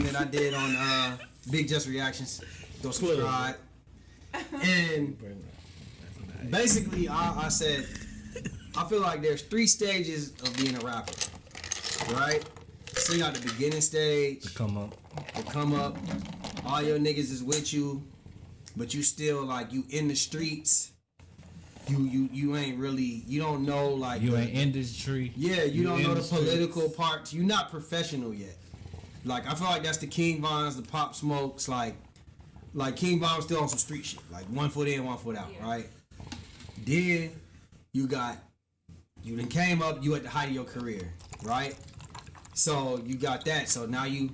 that I did on Big Just Reactions. Go subscribe. And basically, I said, I feel like there's 3 stages of being a rapper, right? So you got the beginning stage, Come up. the come up, all your niggas is with you, but you still like you in the streets. You ain't really, you don't know like You the- ain't industry. yeah, you don't know the industry. political parts. You're not professional yet. Like I feel like that's the King Vons, the Pop Smokes, like King Von was still on some street shit, like 1 foot in, 1 foot out, Yeah. right? Then you then came up, you at the height of your career, right? So you got that. So now you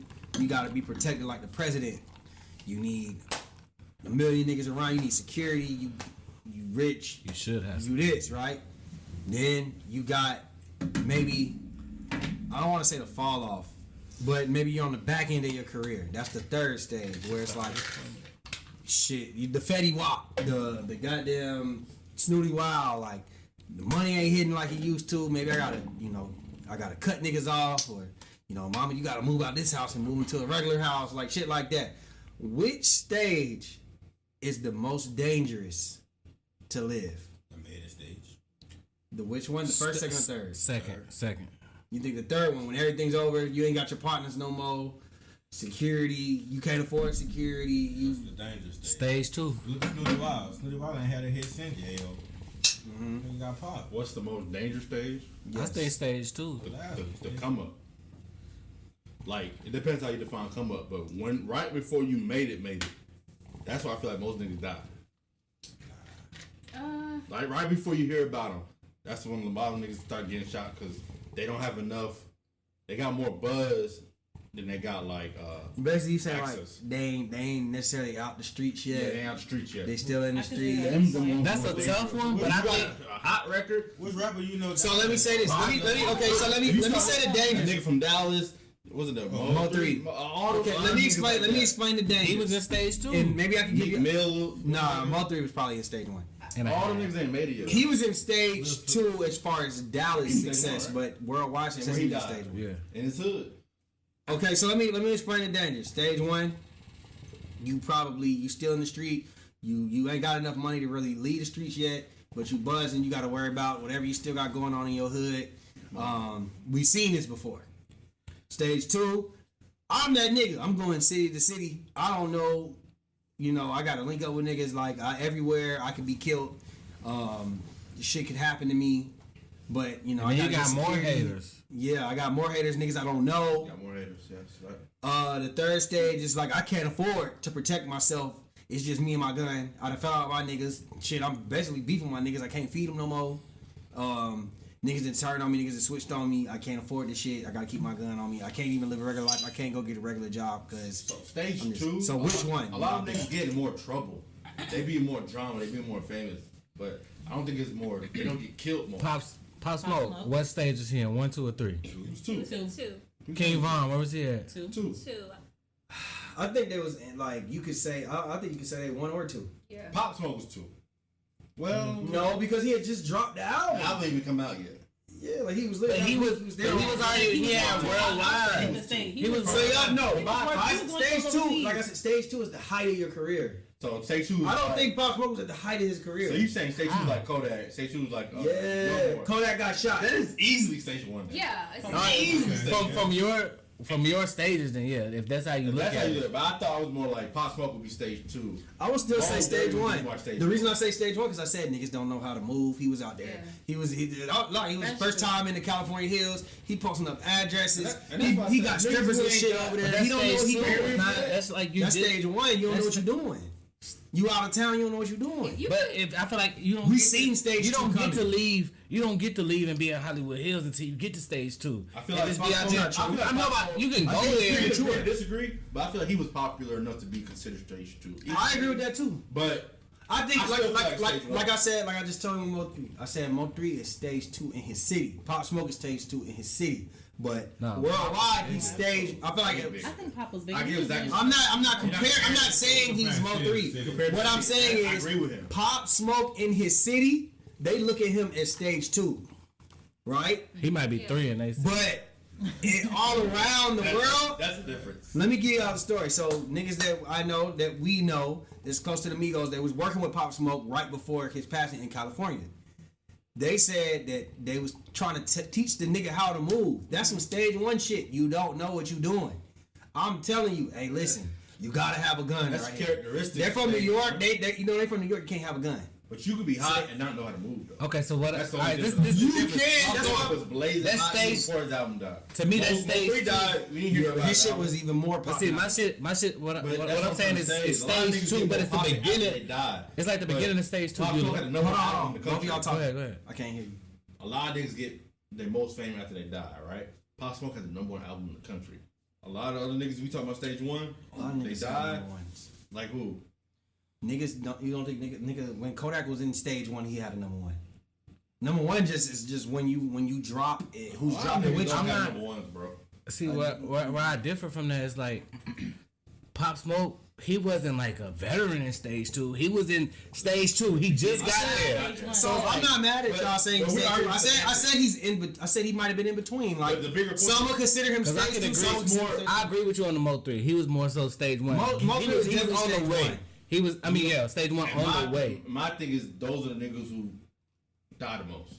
gotta be protected like the president. You need a million niggas around. You need security. You rich. You should have. You this, right? Then you got maybe, I don't want to say the fall off, but maybe you're on the back end of your career. That's the 3rd stage where it's like, shit, the Fetty Wap, the goddamn Snooty Wild, like the money ain't hitting like it used to. Maybe I gotta cut niggas off, or mama, you gotta move out this house and move into a regular house, like shit like that. Which stage is the most dangerous to live? the mid stage. The which one? The first, second, or third? Second. You think the third one, when everything's over, you ain't got your partners no more. Security, you can't afford security. That's the dangerous stage. Stage 2. Look at Snooty Wild. Snooty Wild ain't had a hit since Yayo. He got popped. What's the most dangerous stage? I think stage 2. The come up. Like, it depends how you define come up, but when right before you made it. That's why I feel like most niggas die. Like right before you hear about them, that's when a lot of niggas start getting shot because they don't have enough. They got more buzz than they got like. Basically, you saying access. like they ain't necessarily out the streets yet. Yeah, they ain't out the streets yet. They still in the I can streets. see that. That's a tough one, but I think a hot record. Which rapper you know? So let me say this. Let me say the A danger. nigga from Dallas. Was it the Mo 3? Okay, let me explain the danger. he was in stage 2. And maybe I can give Meek you. Mill. Nah, Mo 3 was probably in stage 1. And All them niggas ain't made it yet. He was in stage 2 as far as Dallas Stage success, one, but worldwide And success where he he was died. stage 1. Yeah. In his hood. Okay, so let me explain the danger. Stage 1, you still in the street. You ain't got enough money to really leave the streets yet, but you buzzing. You got to worry about whatever you still got going on in your hood. We seen this before. Stage 2, I'm that nigga. I'm going city to city. I don't know. I got to link up with niggas like everywhere. I could be killed. Shit could happen to me. But I gotta got get more security. haters. Yeah, I got more haters, niggas I don't know. Got more haters, yes. Right. The third stage is like I can't afford to protect myself. It's just me and my gun. I done fell out with my niggas. Shit, I'm basically beefing my niggas. I can't feed them no more. Niggas that turned on me, niggas that switched on me. I can't afford this shit. I gotta keep my gun on me. I can't even live a regular life. I can't go get a regular job because. So stage 2. So which one? A lot of niggas get in more trouble. They be in more drama. They be more famous. But I don't think it's more. They don't get killed more. Pop Smoke. What stage is he in? 1, 2, or 3? It was 2. Two. King Von, where was he at? Two. I think there was like you could say. I think you could say 1 or 2. Yeah. Pop Smoke was 2. Well, No, because he had just dropped the the album. album ain't even come out yet. Yeah, like he was. But he was there. already. He had worldwide. He was- So y'all know, He was going stage to 2. overseas. Like I said, stage 2 is the height of your career. So stage 2. I don't think Pop Smoke was at the height of his career. So you saying stage 2 was like Kodak? Stage 2 was like Yeah, Kodak got shot. That is easily stage 1. Then. Yeah. It's From your stages, then yeah. If that's how you look That's how at you it. look. But I thought it was more like Pop Smoke would be stage 2. I would still say Oh, stage yeah, 1. watch stage The reason one. I say stage 1 because I said niggas don't know how to move. He was out there. Yeah. He was first time in the California hills. He posting up addresses. And that's why I He said got niggas strippers who and ain't shit got- over But there. He don't know what he stage two. doing. That's like you That's did. stage 1. You don't know what you're doing. You out of town. You don't know what you're doing. But if I feel like you don't, We get seen to, stage you don't 2 get to coming. leave. You don't get to leave and be in Hollywood Hills until you get to stage 2. I feel And like just be out there. Pop Smoke- I'm talking about you can go there. Disagree, disagree, but I feel like he was popular enough to be considered stage 2. I agree with that too. But I think I still feel like stage one. like I said, like I just told him Mo 3. I said Mo 3 is stage 2 in his city. Pop Smoke is stage 2 in his city. But No. worldwide he's stage. I feel like Yeah. I think Pop was big. I give exactly- I'm not comparing. I'm not saying he's Mo 3. compared What to I'm Stage, saying I is agree with him. Pop Smoke in his city, they look at him as stage 2, right? He might be 3 and they say. But all around the world, That's the difference. let me give y'all the story. So niggas that I know, that we know, that's close to the Migos, that was working with Pop Smoke right before his passing in California. They said that they was trying to teach the nigga how to move. That's some stage 1 shit. You don't know what you doing. I'm telling you, hey, listen, you gotta have a gun. That's right here. characteristic. They're from New York. They they from New York. You can't have a gun. But you could be hot and not know how to move though. Okay, so what? That's the All right, only this difference. is You different. can. Pop That's Smoke why. was blazing That's hot stage- before his album died. To me, that's Mo stage 3 2. died. We didn't hear about His shit that. was even more But popular. see, my shit. What But what that's I'm what saying I'm is saying. it's A lot of stage niggas 2, get but it's the popping after they beginning. died. It's like the But beginning of stage 2. Pop Smoke had the number one album in the Both of country. y'all Go talk. ahead, go ahead. I can't hear you. A lot of niggas get their most famous after they die, right? Pop Smoke had the number 1 album in the country. A lot of other niggas we talking about stage 1, A lot of they niggas say died. number ones. Like who? Niggas don't. You don't think nigga when Kodak was in stage 1, he had a number 1. Number 1 is just when you drop it. Who's A lot of dropping niggas which? don't I'm have not- number 1s, bro. See, where I differ from that is like Pop Smoke. He wasn't like a veteran in stage 2. He was in stage 2. He just got there. Stage one. So I'm not mad at y'all saying but he's we stage 2. already I said he's in. I said he might have been in between. Like But the bigger point- some would consider him Because I stage can 2. agree Some would more. consider I agree with you on the Mo 3. He was more so stage 1. Mo he 3 was was on the definitely way. stage 1. He was. I mean, yeah, stage 1 And on the way. My thing is those are the niggas who die the most.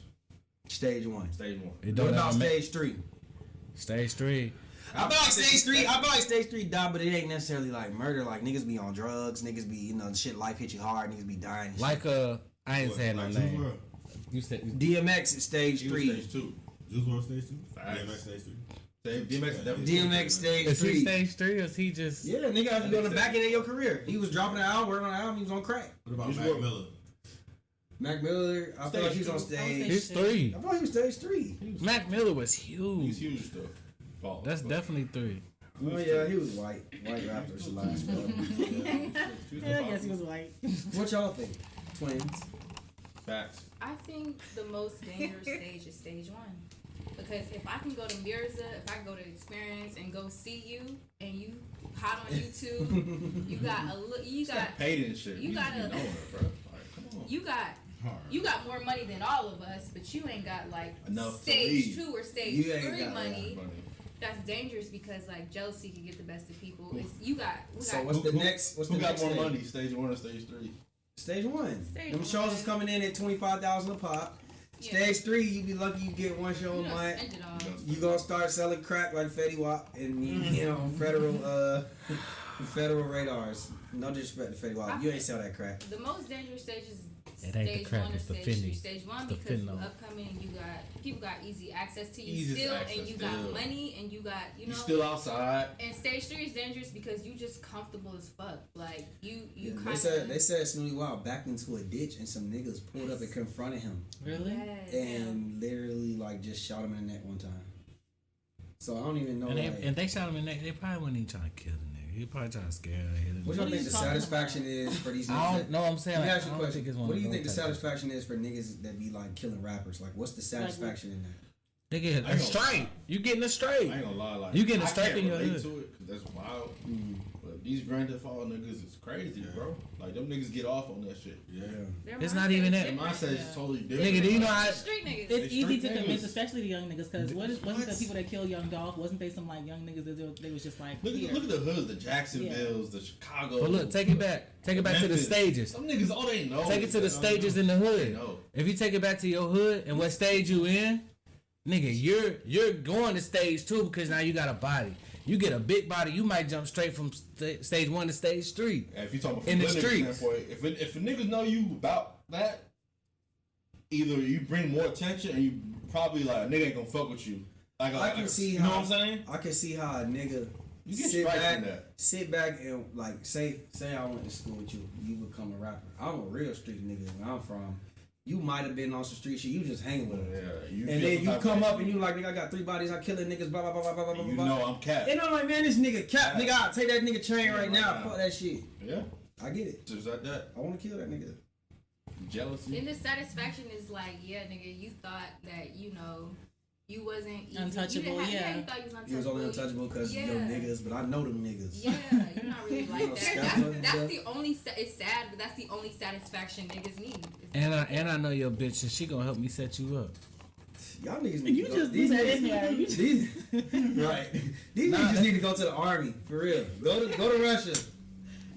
stage 1. Stage 1. It What don't about ever make- stage 3? Stage 3. I feel like stage 3 died, but it ain't necessarily like murder. Like niggas be on drugs, niggas be shit. Life hit you hard, niggas be dying. And Like I ain't saying no name. You said DMX is stage 3. Stage 2. Juice WRLD stage 2. Facts. DMX stage 3. DMX is definitely DMX stage is 3. he stage 3 or is he just? Yeah, nigga have to be on the back end of your career. He was dropping an album, working on an album. He was on crack. What about Juice Mac WRLD. Miller? Mac Miller, I feel like he's on stage. He's 3. I thought he was stage 3. Mac Miller was He's huge. huge though. Ball. That's definitely 3. Oh yeah, he was white. White rappers last. Yeah, I guess he was white. What y'all think? Twins. Facts. I think the most dangerous stage is stage 1. Because if I can go to Mirza, if I go to Experience and go see you, and you hot on YouTube, you got Paid and shit. you gotta- know it, bro. Like, come on. you got more money than all of us, but you ain't got like Enough to stage leave. 2 or stage You ain't 3 got money. Money. That's dangerous because like jealousy can get the best of people. It's we got So what's the next? What's Who the got next more stage? money? Stage 1 or stage 3? Stage 1. Stage Them 1. shows is coming in at 25,000 a pop. Stage 3, you be lucky you get one show a you done month. spent it all. You gonna start selling crack like Fetty Wap and federal radars. No disrespect to Fetty Wap, you ain't sell that crack. The most dangerous stage is It ain't the stage crack, 1 or it's the stage 3. fentanyl. Stage 1 It's the because fentanyl. upcoming people got easy access to you Easy still, access and you still. got money, and you got you You know. still outside. And stage 3 is dangerous because you just comfortable as fuck. Like you Yeah, kind they said Snooty Wild backed into a ditch and some niggas pulled up and confronted him Really? and literally like just shot him in the neck one time. So I don't even know. And they shot him in the neck. They probably wasn't even trying to kill the nigga. He probably trying to scare him. What y'all think the satisfaction is for these I niggas? don't know. I'm saying. Let me Like, ask you I a don't question. think it's one What do of you think the those type of- satisfaction is for niggas that be like killing rappers? Like, what's the satisfaction in that? They get a gonna straight. You getting a straight. I ain't gonna lie, like You getting a I strike can't in your relate hood. to it because that's wild. But these Grand Theft Auto niggas is crazy, bro. Like them niggas get off on that shit. Yeah. Their It's mindset not even is that. And different. mindset is totally different. Nigga, do you know how? Street niggas. It's easy to street convince, niggas. especially the young niggas, because wasn't the people that killed Young Dolph, wasn't they some like young niggas that they was just like, Look here. at the hoods, the Jacksonvilles, the Chicago. But look, take it back. Take it back to the Memphis. stages. Some niggas, all they know. Take it to the is that stages in the they hood. know. If you take it back to your hood and what stage you in, nigga, you're going to stage 2 because now you got a body. You get a big body, you might jump straight from stage 1 to stage 3. And if you talking about In the from a nigga streets. standpoint, if a niggas know you about that, either you bring more attention and you probably like a nigga ain't gonna fuck with you. Like I can see you how know what I'm saying? I can see how a nigga You get straight from that. sit back and like say I went to school with you, you become a rapper. I'm a real street nigga where I'm from. You might have been on some street shit. You just hanging with them. Yeah, you And feel then some you type come of- up and you like, nigga, I got 3 bodies. I killing niggas. Blah blah blah blah blah blah and you blah. know I'm cat. And I'm like, man, this nigga cap. Nigga, I'll take that nigga chain right now. right now. Fuck that shit. Yeah, I get it. just like that. I want to kill that nigga. Jealousy. And the satisfaction is like, yeah, nigga, you thought that you wasn't easy. Untouchable, You yeah. you thought you was untouchable. You was only untouchable because Yeah. you're niggas, but I know them niggas. Yeah, you're not really like that. Scandal, That's yeah. the only. It's sad, but that's the only satisfaction niggas need. And I know your bitch and she gonna help me set you up. Y'all niggas need You to go. just These do that niggas, in there. You just- these, right. These niggas just need to go to the army for real. Go to Russia.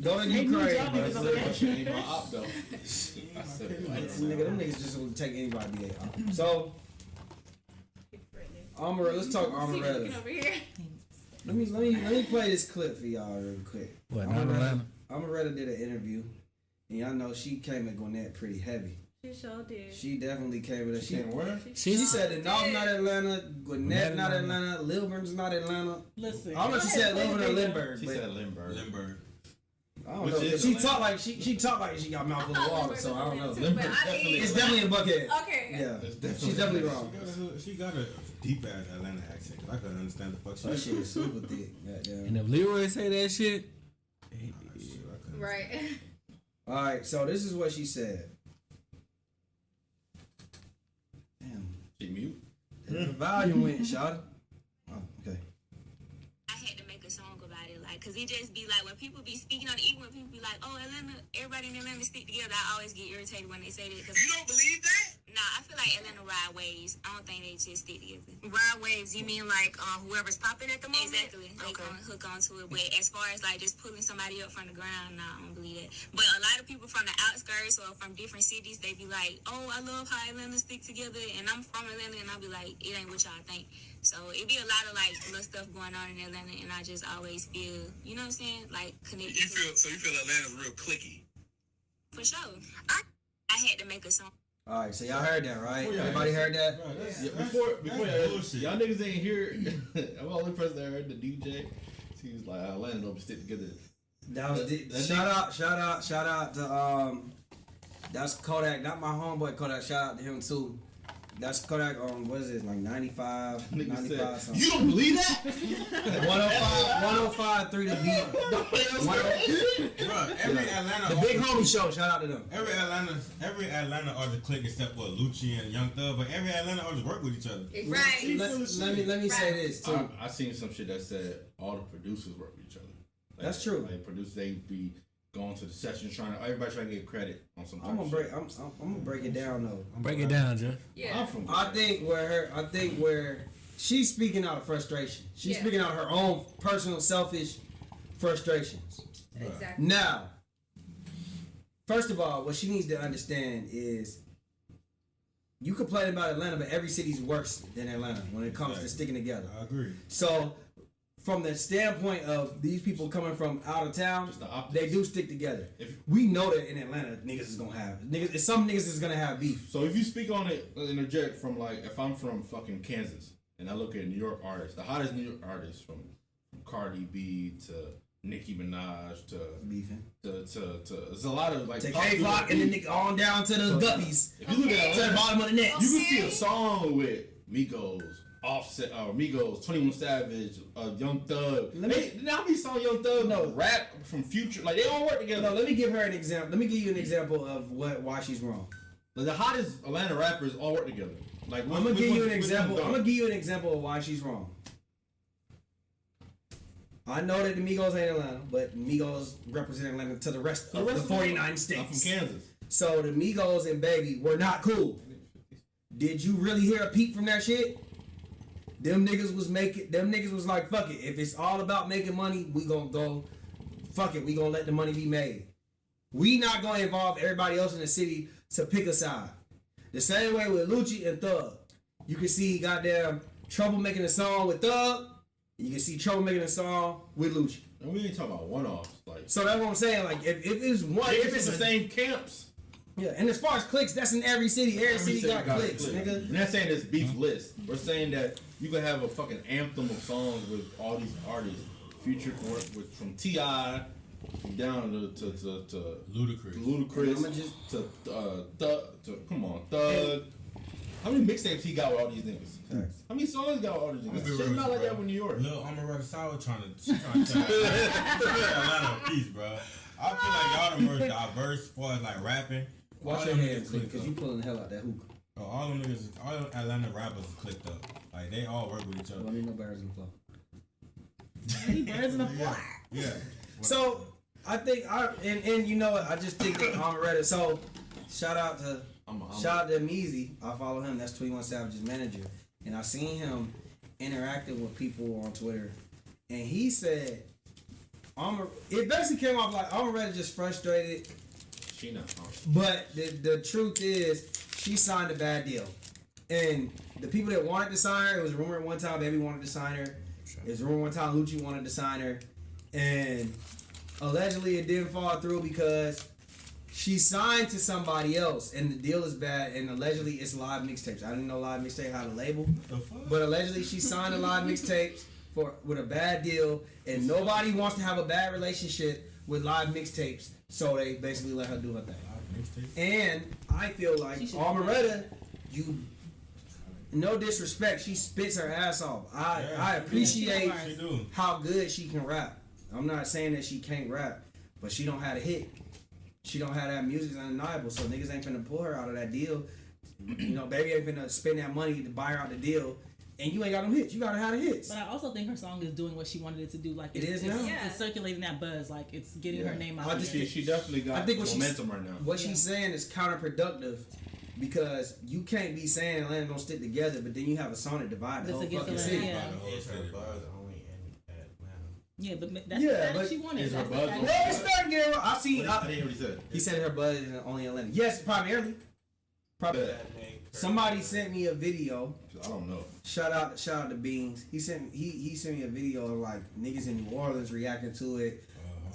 Go to Hey, Ukraine. good job, bro. niggas over there. She ain't my op though. I said it like Nigga, them niggas just will take anybody to be their op. So, let's talk Amaretta. Looking over here. Let me play this clip for y'all real quick. What, not Atlanta? Amaretta did an interview, and y'all know she came at Gwinnett pretty heavy. She sure did. She definitely came at her. She came where? She said that North not Atlanta, Gwinnett not Atlanta. Atlanta, Lilburn's not Atlanta. Listen. I don't know if she said Lilburn or Lindbergh, She but said Lindbergh. Lindbergh. I don't Which know. is She Atlanta. talked like she talked like she got mouth full of water, so I don't know. Lindbergh But I definitely. mean- It's definitely in Buckhead. Okay. Yeah, It's definitely she's definitely wrong. She got a deep ass Atlanta accent. 'Cause I couldn't understand the fuck she That was shit is super thick. Goddamn. And if Leroy say that shit, Right. All right, so this is what she said. Damn, She mute. the volume went, shot. Oh, okay. I had to make a song about it, like, cause it just be like when people be speaking on it, even when people be like, "Oh, Atlanta, everybody in Atlanta stick together." I always get irritated when they say that. Cause You don't believe that? Nah, I feel like Atlanta ride waves. I don't think they just stick together. Ride waves, you mean like whoever's popping at the moment? Exactly. They gonna hook onto it. But as far as like just pulling somebody up from the ground, nah, I don't believe that. But a lot of people from the outskirts or from different cities, they be like, oh, I love how Atlanta stick together. And I'm from Atlanta, and I be like, it ain't what y'all think. So it be a lot of like little stuff going on in Atlanta, and I just always feel, you know what I'm saying, like connected. You feel Atlanta's real cliquey? For sure. I had to make a song. All right, so y'all heard that, right? Yeah, Everybody heard that? Yeah, before bullshit. y'all niggas ain't hear. I'm the only person that heard the DJ. He was like, Atlanta don't stick together. That was shout out to that's Kodak, not my homeboy Kodak. Shout out to him too. That's Kodak on what is it, like 95 something. You don't believe that? 105 3 the beat. Bro, every Atlanta The Big Homie Show, shout out to them. Every Atlanta artist click except for Lucci and Young Thug, but every Atlanta artist work with each other. Right. Let me say this too. I seen some shit that said all the producers work with each other. Like, That's true. Like producers, they be going to the sessions everybody trying to get credit on some. I'm gonna break it down though. Break it down, Jeff. Yeah. I think where she's speaking out of frustration. She's speaking out her own personal selfish frustrations. Exactly. Now, first of all, what she needs to understand is you complain about Atlanta, but every city's worse than Atlanta when it comes to sticking together. I agree. So, from the standpoint of these people coming from out of town, they do stick together. We know that in Atlanta, niggas is gonna have some niggas is gonna have beef. So if you speak on it, interject from like if I'm from fucking Kansas and I look at New York artists, the hottest New York artists from Cardi B to Nicki Minaj to beefing to there's a lot of like to K-Flock and the nigga on down to the Guppies. If you look at to the bottom of the net, you can see a song with Migos, Offset, Migos, 21 Savage, Young Thug. Now be song Young Thug rap from Future, like they all work together. No, let me give her an example. Let me give you an example of why she's wrong. Like the hottest Atlanta rappers all work together. Like I'm gonna give you an example. I'm gonna give you an example of why she's wrong. I know that the Migos ain't Atlanta, but Migos represent Atlanta to the rest of the 49 states. I'm from Kansas. So the Migos and Baby were not cool. Did you really hear a peep from that shit? Them niggas was like, fuck it. If it's all about making money, we gonna go, fuck it. We gonna let the money be made. We not gonna involve everybody else in the city to pick a side. The same way with Lucci and Thug. You can see goddamn Trouble making a song with Thug. You can see Trouble making a song with Lucci. And we ain't talking about one-offs. Like, so that's what I'm saying. Like if it's one, if it's the same camps. Yeah, and as far as clicks, that's in every city. Every city got clicks, nigga. We're not saying it's beef list. We're saying that you can have a fucking anthem of songs with all these artists. Future with from T.I. down to Ludacris. Come on, Thug. How many mixtapes he got with all these niggas? How many songs got with all these niggas? Shit not like that with New York. Lil Amaretta Sour trying to Atlanta a piece, bro. I feel like y'all the most diverse as far as like rapping. Watch your hands, because you pulling the hell out that hookah. Oh, all them niggas, all Atlanta rappers are clicked up. Like they all work with each other. Don't need no birds in the floor. Any birds in the floor. Yeah. So I think and you know what? I just think that Amaretta. So shout out to Meezy. I follow him. That's 21 Savage's manager, and I seen him interacting with people on Twitter, and he said, it basically came off like Amaretta just frustrated. She not. But the truth is, she signed a bad deal, and the people that wanted to sign her, it was a rumor at one time Baby wanted to sign her. It was a rumor one time Lucci wanted to sign her, and allegedly it didn't fall through because she signed to somebody else, and the deal is bad, and allegedly it's live mixtapes. I didn't know live mixtape had a label, but allegedly she signed a live mixtapes with a bad deal, and nobody wants to have a bad relationship with live mixtapes, so they basically let her do her thing. And I feel like Amaretta, no disrespect, she spits her ass off. I appreciate how good she can rap. I'm not saying that she can't rap, but she don't have a hit. She don't have that music's undeniable, so niggas ain't finna pull her out of that deal. You know, Baby ain't finna spend that money to buy her out the deal, and you ain't got no hits. You gotta have the hits. But I also think her song is doing what she wanted it to do. Like it's now. It's circulating that buzz. Like it's getting her name out. She definitely got momentum right now. What she's saying is counterproductive because you can't be saying Atlanta don't stick together, but then you have a song that divide the That's whole against fucking Atlanta, city. yeah. It's her buzz only in Atlanta. Yeah, but that's Yeah, the but fact she wanted. is her That's the buzz fact. on- Well, it's starting to get wrong. I seen. I didn't hear what he said. He said her buzz is only in Atlanta. Yes, primarily. Probably. That name, Somebody sent me a video. I don't know. Shout out to Beans. He sent me a video of like niggas in New Orleans reacting to it.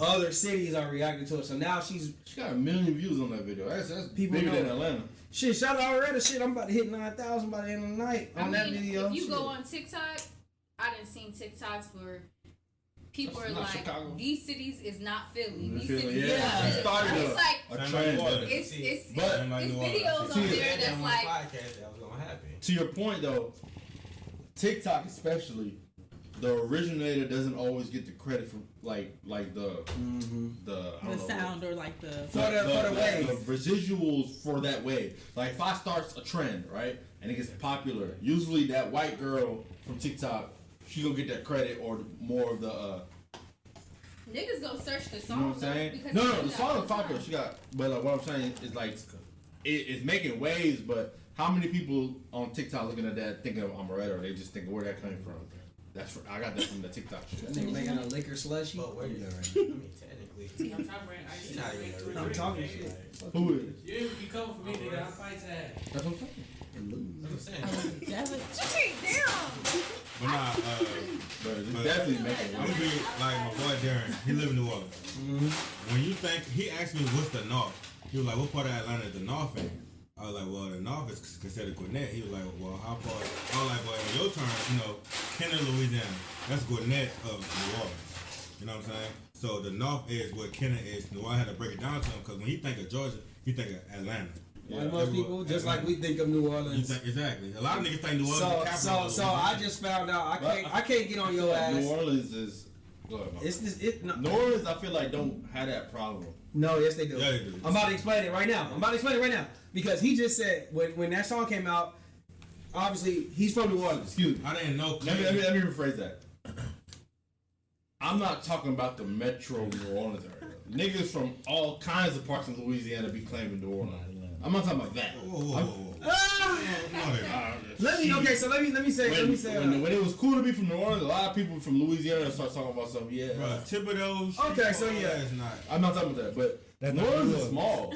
Other cities are reacting to it. So now she got 1 million views on that video. That's people bigger know. than Atlanta. Shit, shout out already. Shit, I'm about to hit 9,000 by the end of the night on that video. If you Shit. go on TikTok, I done seen TikToks where people That's are not like, Chicago. these cities is not Philly. These Philly, cities yeah. is not It Philly. started It's like, a trend. it's But- videos on See, there that's like, podcast that was gonna happen. To your point though, TikTok especially, the originator doesn't always get the credit for like the I don't The know, sound or like the For the wave. the residuals for that wave. Like if I start a trend, right, and it gets popular, usually that white girl from TikTok, she gonna get that credit or more of the niggas go search the you know song. what I'm saying? because No, they no, do the that song all is the popular. time. She got, but like what I'm saying is like it's making waves. But how many people on TikTok looking at that thinking of Amaretto? They just think where that came from. I got that from the TikTok shit. That nigga making a liquor slushy. But where you at right now? I mean, technically, I'm trying to bring. I she's used not to even bring a I'm three. talking drinks. shit. Who is? You didn't be coming for me, nigga. I'll fight your ass. That's what I'm saying. I'm saying. But nah, But it's but- definitely making I'm waves. be like my boy Darren. He live in New Orleans. When you think he asked me what's the North, he was like, "What part of Atlanta is the North in?" I was like, "Well, the North is considered Gwinnett." He was like, "Well, how far?" I was like, "Well, in your terms, you know, Kenner, Louisiana, that's Gwinnett of New Orleans." You know what I'm saying? So the North is what Kenner is. New Orleans had to break it down to him because when you think of Georgia, you think of Atlanta. Like most people, just like we think of New You Orleans. think, exactly. A lot of niggas think New Orleans is the capital. So I just found out I can't get on your ass. New Orleans is. Go ahead, Mark. It's just it. No, New Orleans, I feel like don't have that problem. no, yes they do. Yeah, they do. I'm about to explain it right now. Because he just said when that song came out, obviously he's from New Orleans. Excuse me. I didn't know. Let me rephrase that. I'm not talking about the metro New Orleans area. Niggas from all kinds of parts of Louisiana be claiming New Orleans. I'm not talking about that. Whoa. Let me say. When it was cool to be from New Orleans, a lot of people from Louisiana start talking about something. Yeah, Bro, Thibodeau's. Okay, so yeah. It's not. I'm not talking about that, but New Orleans is small.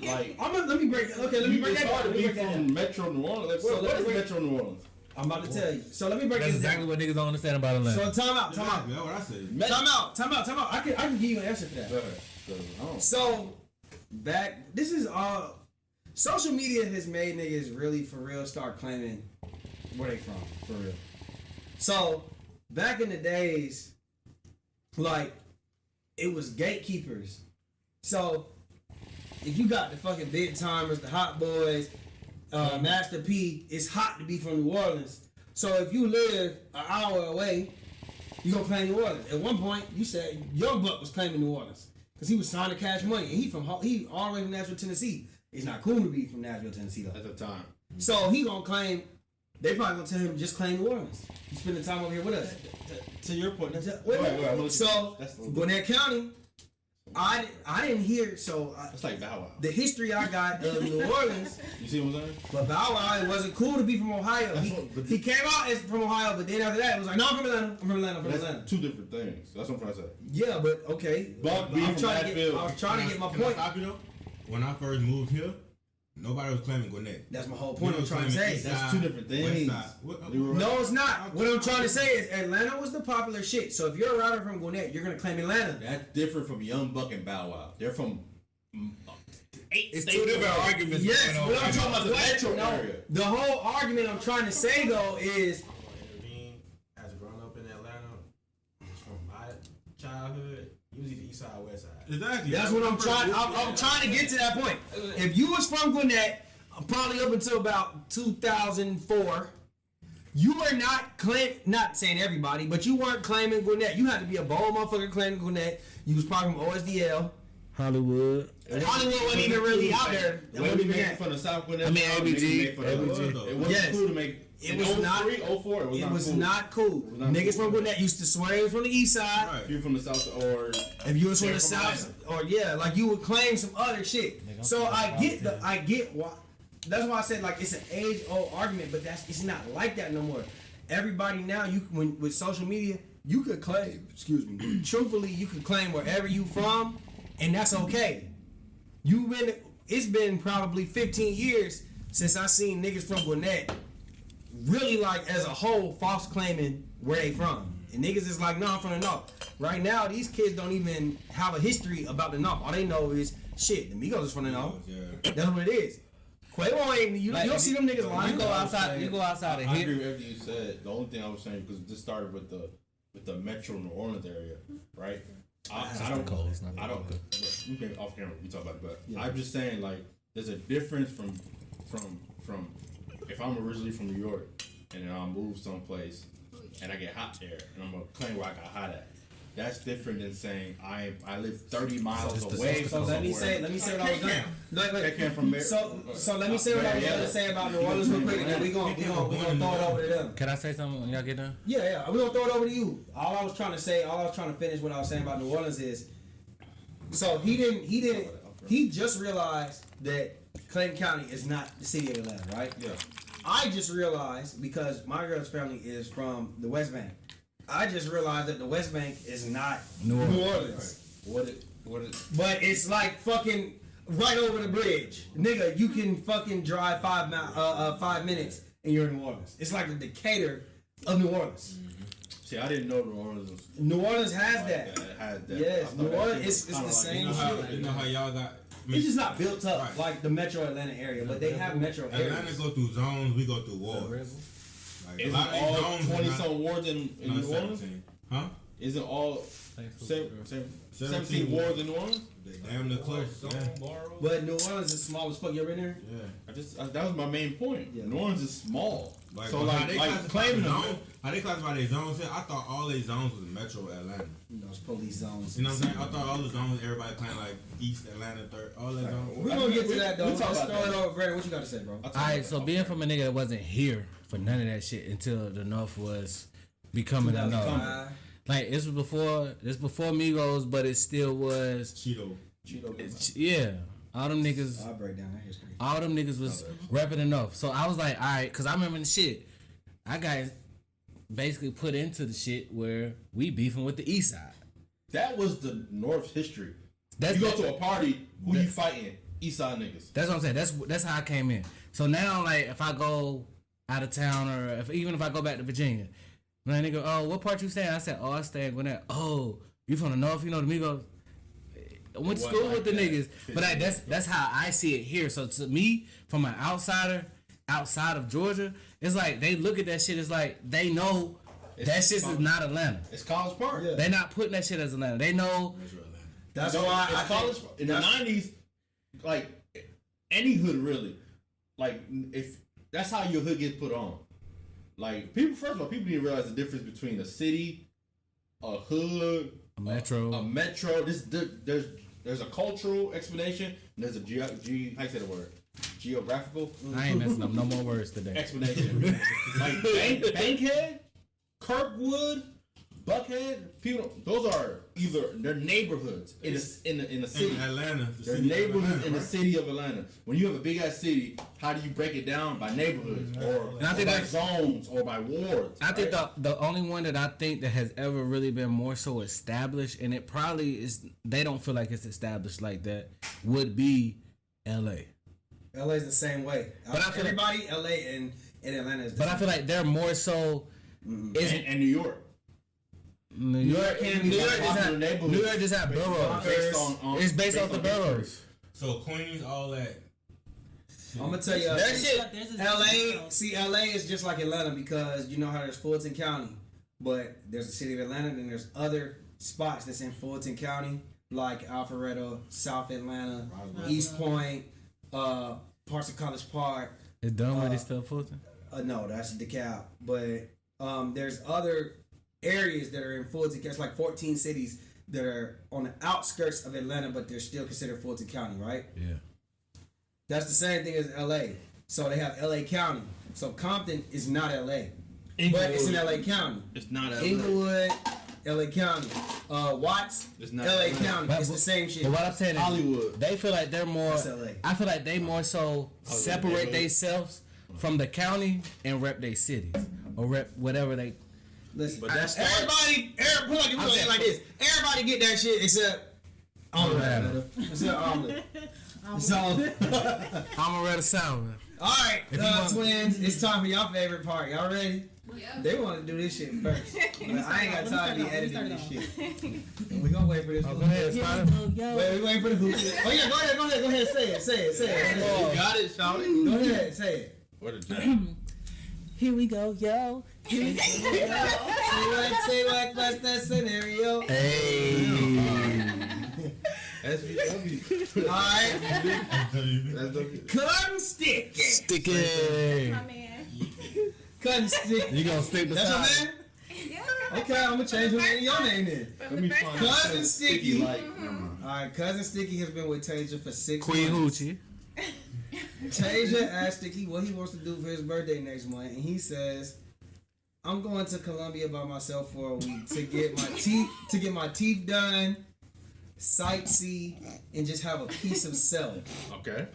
Like, let me break. Okay, let me break it's that hard down. to be from Metro New Orleans. Like, So what let is me break- Metro New Orleans? I'm about to tell you. So let me break That's this exactly down. what niggas don't understand about Atlanta. So time out. Exactly, that's what I said. Time out. I can give you an answer for that. Go ahead. I don't- So this is all social media has made niggas really for real start claiming where they from for real. So back in the days, like it was gatekeepers. So if you got the fucking big timers, the hot boys, Master P, it's hot to be from New Orleans. So if you live an hour away, you gonna claim New Orleans. At one point, you said Young Buck was claiming New Orleans because he was signed to Cash Money, and he all the way from Nashville, Tennessee. It's not cool to be from Nashville, Tennessee though. At the time. So he gonna claim. They probably gonna tell him just claim New Orleans. You spending time over here with us. To your point, that's Wait. So that's Gwinnett County, I didn't hear. So It's like Bow Wow. the history I got of New Orleans. You see what I'm saying? But Bow Wow, it wasn't cool to be from Ohio. He came out as from Ohio, but then after that, it was like, no, I'm from Atlanta. I'm from That's Atlanta. two different things. That's what I'm trying to say. Yeah, but okay. Buck being I'm from trying to get. Nashville. I was trying to get my Can I point. stop you though? When I first moved here, nobody was claiming Gwinnett. That's my whole point. I'm trying to say. That's two different things. No, it's not. What I'm trying to say is Atlanta was the popular shit. So if you're a rapper from Gwinnett, you're gonna claim Atlanta. That's different from Young Buck and Bow Wow. They're from 8 It's states two different away. arguments. Yes, going but on. I'm talking about the metro no, area. the whole argument I'm trying to say though is Intervene as grown up in Atlanta, from my childhood, you was either east side or west side. Exactly. that's what I'm trying. I'm trying to get to that point. If you was from Gwinnett, probably up until about 2004. You were not saying everybody, but you weren't claiming Gwinnett. You had to be a bold motherfucker claiming Gwinnett. You was probably from OSDL. Hollywood. Hollywood wasn't even really out there. When we made fun of South Gwinnett, I mean, ABG. it wasn't Yes. cool to make. It in was not- 03, 04, it was It not was cool. not cool. was not Niggas cool. from Gwinnett used to swear he was from the east side. Right. If you're from the South or If you was from They're the from south, or yeah, like you would claim some other shit. So I get why. that's why I said like it's an age old argument, but it's not like that no more. Everybody now, with social media, you could claim, excuse me, truthfully, you could claim wherever you from, and that's okay. It's been probably 15 years since I seen niggas from Gwinnett really like as a whole false claiming where they from. And niggas is like, no, I'm from the North. Right now, these kids don't even have a history about the North. All they know is, shit, the Migos is from the North. Yeah. That's what it is. Quavo ain't, you don't see them niggas lying. You go outside and I hit. agree with everything you said. The only thing I was saying, because this started with the Metro New Orleans area, right? I don't. We can off camera. We talk about it, but I'm just saying like there's a difference from if I'm originally from New York and then I'll move someplace and I get hot there and I'm gonna claim where I got hot at. That's different than saying I live 30 miles away from somewhere. Let me say what I was going. So let me say what I was going to say about New Orleans real quick, and then we gonna throw it over to them. Can I say something when y'all get done? Yeah, we gonna throw it over to you. All I was trying to finish what I was saying about New Orleans is, so he just realized that Clayton County is not the city of Atlanta, right? Yeah. I just realized because my girl's family is from the West Bank. I just realized that the West Bank is not New Orleans. Right. But it's like fucking right over the bridge, nigga. You can fucking drive 5 minutes and you're in New Orleans. It's like the Decatur of New Orleans. Mm-hmm. See, I didn't know New Orleans was. New Orleans has that. It has that. Yes, New Orleans. It's the same shit. You know how y'all got. It's just not built up like the Metro Atlanta area, but they have metro areas. Atlanta go through zones. We go through wards. Isn't all 20-some wards in New Orleans? Huh? Isn't all 17 wards in New Orleans? They damn near close. But New Orleans is small as fuck. You ever been there? Yeah. That was my main point. Yeah. New Orleans is small. So claiming them. How they classify their zones here? I thought all their zones was Metro Atlanta. You know, it's police zones. You know what I'm saying? I thought all the zones, everybody claimed like East Atlanta, third, all that zones. We're gonna get to that though. Let's throw it over. Brandon, what you got to say, bro? Alright, so being from a nigga that wasn't here for none of that shit until the North was becoming a North. Like this before Migos, but it still was Cheeto. Yeah. All them niggas. I'll break down that history. All them niggas was repping enough. So I was like, alright, cause I remember the shit. I got basically put into the shit where we beefing with the East Side. That was the North's history. You go to a party, who you fighting? East Side niggas. That's what I'm saying. That's how I came in. So now, like, if I go out of town or even if I go back to Virginia, when nigga, oh, what part you stay in? I said, oh, I stay in Gwinnett. Oh, you from the North? You know the Migos? I went to school with the niggas. But that's how I see it here. So to me, from an outsider, outside of Georgia, it's like they look at that shit. It's like they know that shit is not Atlanta. It's College Park. Yeah. They not putting that shit as Atlanta. They know. That's why I College in the '90s, like any hood really, like if that's how your hood gets put on. Like people, first of all, people didn't realize the difference between a city, a hood, a metro. There's a cultural explanation. And there's a how you say the word? Geographical. I ain't messing up no more words today. Explanation. Like Bankhead, Kirkwood, Buckhead. People, those are either they're neighborhoods in the city. In Atlanta, they're neighborhoods in the city of Atlanta. When you have a big ass city, how do you break it down by neighborhoods or by zones or by wards? I think the only one that I think that has ever really been more so established, and it probably is, they don't feel like it's established like that, would be L.A. LA's the same way. But I feel everybody LA and Atlanta is the same. I feel like they're more so. And New York. New York just have boroughs. It's based off the boroughs. So Queens, all that. I'm gonna tell you that shit. LA is just like Atlanta because you know how there's Fulton County, but there's the city of Atlanta, and there's other spots that's in Fulton County like Alpharetta, South Atlanta, East Point. Parts of College Park. Is Dunwoody still Fulton? No, that's DeKalb. But there's other areas that are in Fulton. It's like 14 cities that are on the outskirts of Atlanta, but they're still considered Fulton County, right? Yeah. That's the same thing as LA. So they have LA County. So Compton is not LA. But it's in LA County. It's not LA. Inglewood, LA County. Watts, It's not LA LA. County. But- It's the same shit. But what I'm saying is, Hollywood. they feel like they're more. That's LA. I feel like they more so separate neighborhood. themselves from the county and rep their cities or rep whatever they. Listen, But that's everybody like this. Everybody get that shit except omelet. Except omelet. So, I'm a red sound. all right, If you want- twins, it's time for y'all favorite part. Y'all ready? Yeah. They want to do this shit first. But I ain't got time to be editing this Let me shit. We gonna wait for this. Oh, go ahead, Here start. we go, yo. Wait, we waiting for the Hoochies. Oh yeah, go ahead. Say it. You got it, Shawty. Go ahead, say it. What a jack. Here we go, yo. Here we go. Say what, what's that scenario? Hey. SVW. All right, SVW. cutting stick. Sticky. My man. Cutting stick. You gonna stick That's your beside? man? Yeah. Okay, I'm gonna change your name then. From Let the me first find time. Cousin Sticky. Like, never mind. All right, cousin Sticky has been with Tasia for 6 Queen months. Hoochie. Tasia asked Sticky what he wants to do for his birthday next month, and he says, "I'm going to Colombia by myself for a week to get my teeth done, sightsee, and just have a piece of self." Okay.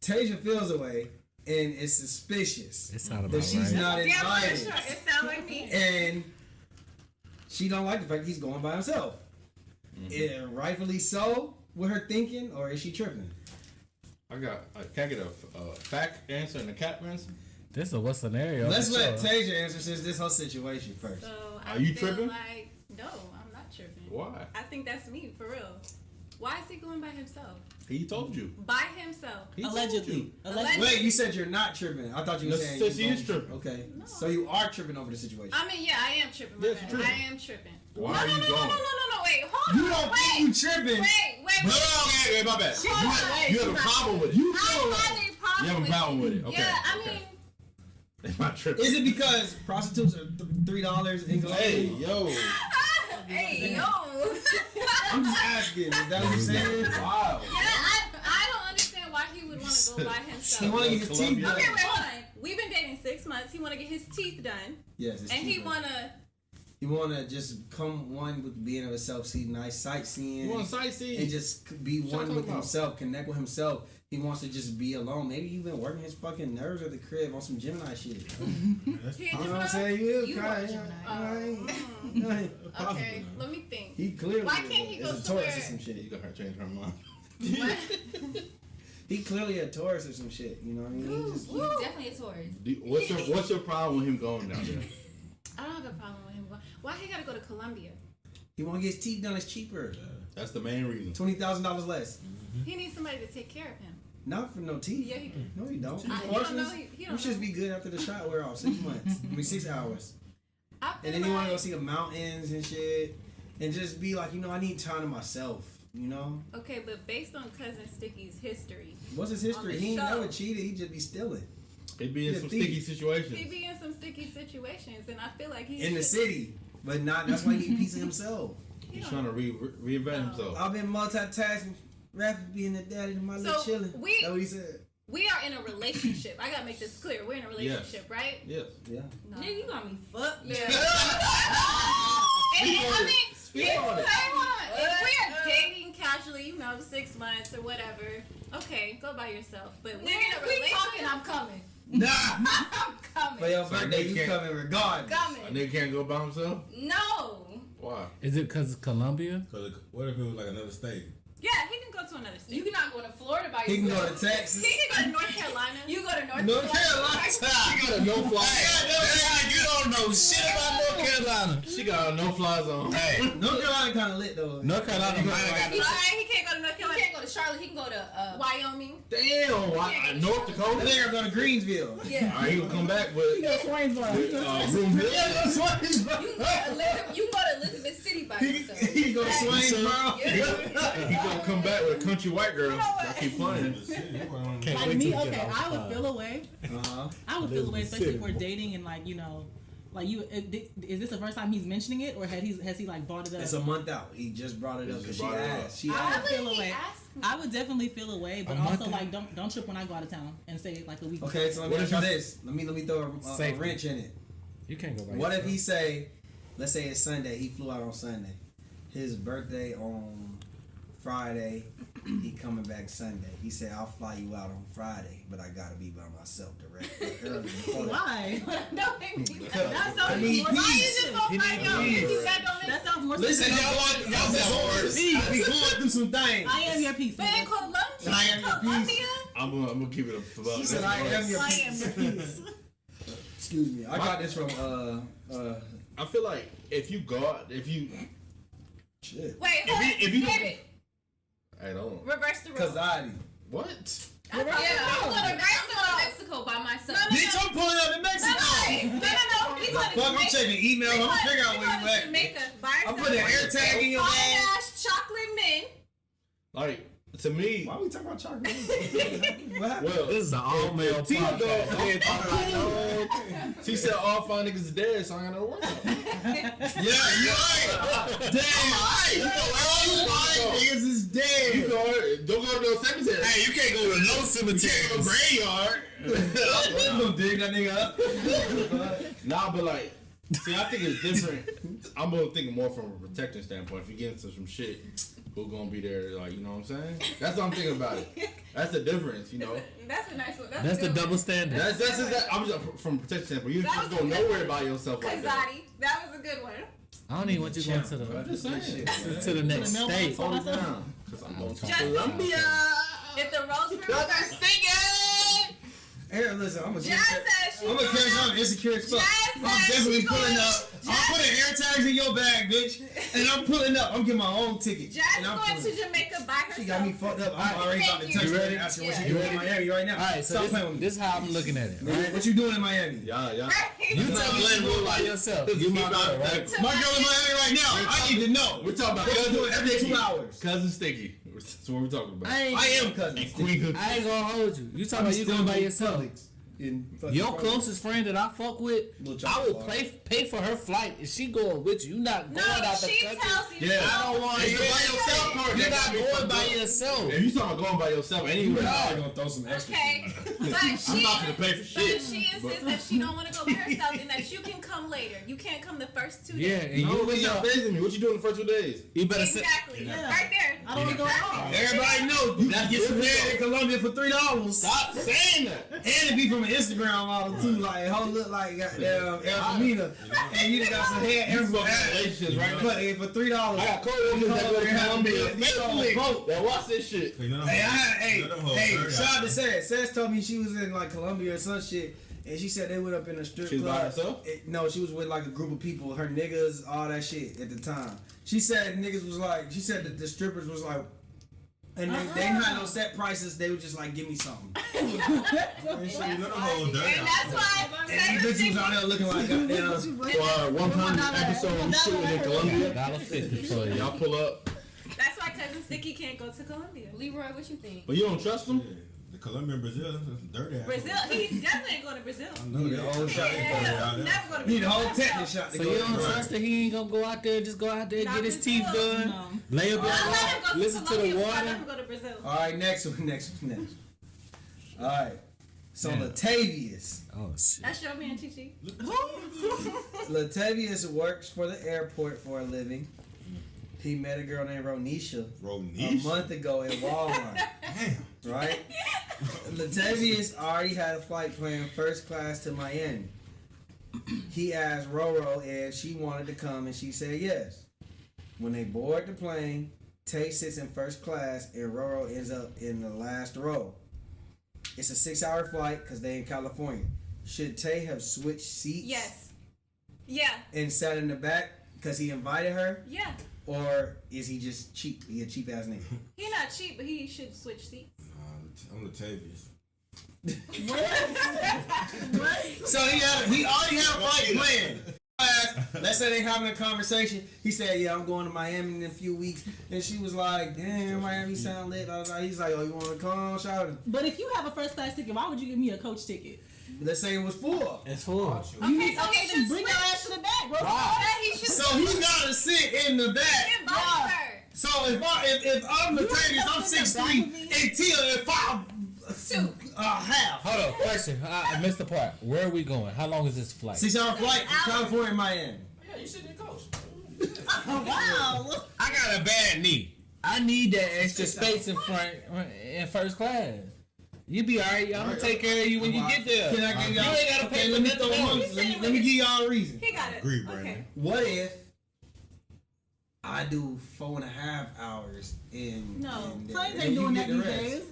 Tasia feels away and is suspicious It sound about that she's right. not Yeah, for invited, sure. It sounds like me. and she don't like the fact he's going by himself. And rightfully so, with her thinking, or is she tripping? Can I get a fact answer and a cap answer? This is what scenario? Let's for let sure. Tasia answer since this her situation first. So Are you feel tripping? Like, no, I'm not tripping. Why? I think that's me, for real. Why is he going by himself? He told you. By himself. He told Allegedly. you. Allegedly. Wait, you said you're not tripping. I thought you were No, saying she you is tripping. Okay, No. so you are tripping over the situation. I mean, yeah, I am tripping. My Yes, bad. tripping. I am tripping. Why no, are no, you no, going? No, wait, hold You on. don't wait, think you tripping? Wait. No, okay, my bad. Hold on. You have a problem with it. I have a problem You have a with problem with it. Okay. Yeah, I okay. mean, Am I tripping? Is it because prostitutes are $3 in Colombia? Hey, yo. hey, yo. I'm just asking. Is that what you're saying? Wow. Yeah, I don't understand why he would want to go by himself. He want to get his teeth done. Okay, wait, hold on. We've been dating 6 months. He want to get his teeth done, Yes, it's and he cheaper. want to. You want to just come one with being of himself, see nice sightseeing, You want to sightsee? and just be What one you with talking about? himself, connect with himself. He wants to just be alone. Maybe you've been working his fucking nerves at the crib on some Gemini shit. He You know just what I'm wanna- saying? You You kind are of. Gemini. Okay, let me think. He clearly Why can't he is go a Taurus somewhere- or some shit. You got her change her mind. What? He clearly a Taurus or some shit. You know what I mean? He just, He's definitely a Taurus. What's your problem with him going down there? I don't have a problem with him. Why he gotta go to Colombia? he want to get his teeth done. It's cheaper. That's the main reason. $20,000 less. He needs somebody to take care of him. Not for no teeth. Yeah, he do. No, you don't. You don't know. Portions, He you don't should know. be good after the shot wear off. 6 months. I mean, 6 hours. I feel And then you want to go like- see the mountains and shit. And just be like, I need time to myself. You know? Okay, but based on Cousin Sticky's history, What's his history? the He ain't show. never cheated. He just be stealing. He'd be in He's a some thief. sticky he situations. be in some sticky situations, and I feel like he's In the city. But not. That's why he need a piece of himself. He's trying to reinvent himself. I've been multitasking. Rapping, being the daddy to my little So, chilling. we- That's what he said. We are in a relationship. I gotta make this clear. We're in a relationship, right? Yes. Yeah. No. Nigga, you got me fucked. Yeah. And I mean, on it. if we are dating casually, 6 months or whatever, okay, go by yourself. But we're in a We relationship. talking, I'm coming. Nah. I'm coming. For your So birthday, they you can't- coming regardless. A Coming. nigga can't go by himself? No. Why? Is it because it's Colombia? Cause what if it was like another state? Yeah, he can go to another state. You cannot go to Florida by He can go yourself. to Texas. He can go to North Carolina. You go to North Carolina. She got a no-fly. You don't know shit about North Carolina. She got a no-fly zone. Hey, North Carolina kind of lit though. North Carolina might have He got can't go to North He Carolina. can't go to Charlotte. He can go to Wyoming. Damn. North That Dakota? nigga go to Greensville. yeah. All right, he gonna come back with Swainsboro. room here. You can go to Elizabeth City by yourself. He go to Swainsboro. He gonna come back with a country white girl that keep playing. Like me, okay, I would feel away. Uh-huh. I would feel away, especially if we're dating and is this the first time he's mentioning it, or has he like brought it up? It's a month out. He just brought it up because she asked. She I asked. would feel away. I would definitely feel away, but A month also out? like don't trip when I go out of town and say like a week. Okay, so let me What ask if you I- this. Let me throw a Safety. wrench in it. You can't go by What if yourself. he say, let's say it's Sunday. He flew out on Sunday. His birthday on Friday. He coming back Sunday. He said, "I'll fly you out on Friday, but I gotta be by myself early." Why? That sounds I need more. Why is it so funny? That sounds more. Listen, y'all said we going through some things. I am your piece. But in Colombia, I am your piece. I'm gonna keep it up about She said, "I am your I piece." am your piece. Excuse me. I got this from I feel like if you go out, if you shit. Wait, if you get it. I don't. Reverse the rules. Kazadi. What? I'm going to Mexico by myself. Bitch, I'm pulling up in Mexico. No. We going to Fuck, I'm checking email. I'm gonna figure out where you at. Jamaica. I'm putting an air tag in your bag. Fine-ass chocolate men. Like to me, Why we talking about chocolate? well, This is an all male Tina podcast. she said all fine niggas is dead, so I ain't got no work. Yeah, you're right. Damn right. You know, all fine niggas is dead. You don't go to no cemetery. Hey, you can't go to no cemetery. Graveyard. I'm gonna dig that nigga up. Nah, but like, see, I think it's different. I'm gonna think more from a protecting standpoint. If you get into some shit, who's gonna be there? Like, you know what I'm saying? That's what I'm thinking about it. That's the difference, you know. That's a nice one. That's the double standard. That's I'm just from a protection standpoint. You just go nowhere by yourself like that. Kazadi. That was a good one. I don't even want you going to I'm the just saying. to the next To the state. Hold it down. Cause I'm going to Just Colombia. if the roles were reversed. Here, listen, I'm gonna Jazz says she I'm gonna catch on insecure as fuck. Jazz I'm says definitely she pulling going- up. I'm putting air tags in your bag, bitch. And I'm pulling up. I'm getting my own ticket. Jazz And I'm going pulling. to Jamaica by herself. She got me fucked up. I'm already about to Thank text you. her and ask her what she Yeah. doing in Miami right now. All right, so Stop playing with me. this is how I'm looking at it. Nigga, what you doing in Miami? Yeah. You tell me you go by yourself. You my girl, right? My girl in Miami right now. I need to know. We're talking about What you cousin doing every 2 Sticky. hours? Cousin Sticky. That's what we're talking about. I I am cousin. Queen I ain't gonna hold you. You talking about you going by yourself. Your closest friend that I fuck with, I will pay for her flight. If she going with you, you're not going out the she country. tells you. Yeah. I don't want It's you the by yourself part. You're that not got me going fucked by up. yourself. If you talking about going by yourself anywhere, I'm gonna throw some extra. Okay, but I'm she, not gonna pay for but shit. she insists that she don't want to go by herself and that you can come later. You can't come the first 2 Yeah, days. and No, you you your, facing me. What you doing the first 2 days? you better sit. Exactly, right there. I don't want to go wrong. Everybody knows you can get some head in Colombia for $3. Stop saying that. And it be from an Instagram model too, like hoe look like goddamn Elmina, and you done got some head You everywhere. fucking relationships right now. But for $3, I got co-workers that go to Colombia faithfully Boat. that watch this shit. You know them Hey, hoes shout out to Saz. Saz told me she was in like Colombia or some shit, and she said they went up in a strip She was by club. herself? No, she was with like a group of people, her niggas, all that shit at the time. She said niggas was like, she said that the strippers was like, and they didn't have no set prices. They were just like, give me something. You know them hoes dirty. And that's why And these bitches was out there looking like goddamn. For one time episode we shooting in Colombia. $1.50 for you. Y'all pull up. that's why Cousin Sticky can't go to Colombia. Leroy, what you think? But you don't trust them? The Colombia and Brazil, that's dirty ass. Brazil, he definitely ain't going to Brazil. Need the whole shot. Yeah, never go to Need Brazil. the whole tetanus shot to So go. you don't trust that he ain't gonna go out there, just go out there, Not get his Brazil. teeth done, No. lay up I'll let him there, go to listen to Colombia the before I let water. him go to Brazil. All right, next one. All right. So Yeah. Latavius. Oh shit. That's your man, Chichi. Latavius works for the airport for a living. He met a girl named Ronisha a month ago at Walmart. Damn. Right? Latavius already had a flight planned first class to Miami. He asked Roro if she wanted to come and she said yes. When they board the plane, Tay sits in first class and Roro ends up in the last row. It's a 6-hour flight because they in California. Should Tay have switched seats Yes. Yeah. and sat in the back because he invited her? Yeah. Or is he just cheap? He a cheap ass nigga. He not cheap, but he should switch seats. I'm Latavius. So he already had a flight planned. Let's say they having a conversation. He said, "Yeah, I'm going to Miami in a few weeks," and she was like, "Damn, Miami sound lit." He's like, "Oh, you want to come, shout it?" But if you have a first class ticket, why would you give me a coach ticket? Let's say it was full. It's full. Okay, so he should Bring your ass to the back, bro. He should So he gotta sit in the back. invite her. So if I'm Latavius, I'm 6'3", and Tia if I'm half. Hold on, question. I missed the part. Where are we going? How long is this flight? 6-hour flight from California, Miami. Yeah, you sit in the coach. Wow. I got a bad knee. I need that extra space in front in first class. You be alright. I'm gonna take care of you when you get there. Can I give y'all? You ain't gotta pay for nothing else. Let me give y'all a reason. He got it. Agree, Brandon. Okay. What if I do 4.5 hours in? No. Planes ain't doing that these days.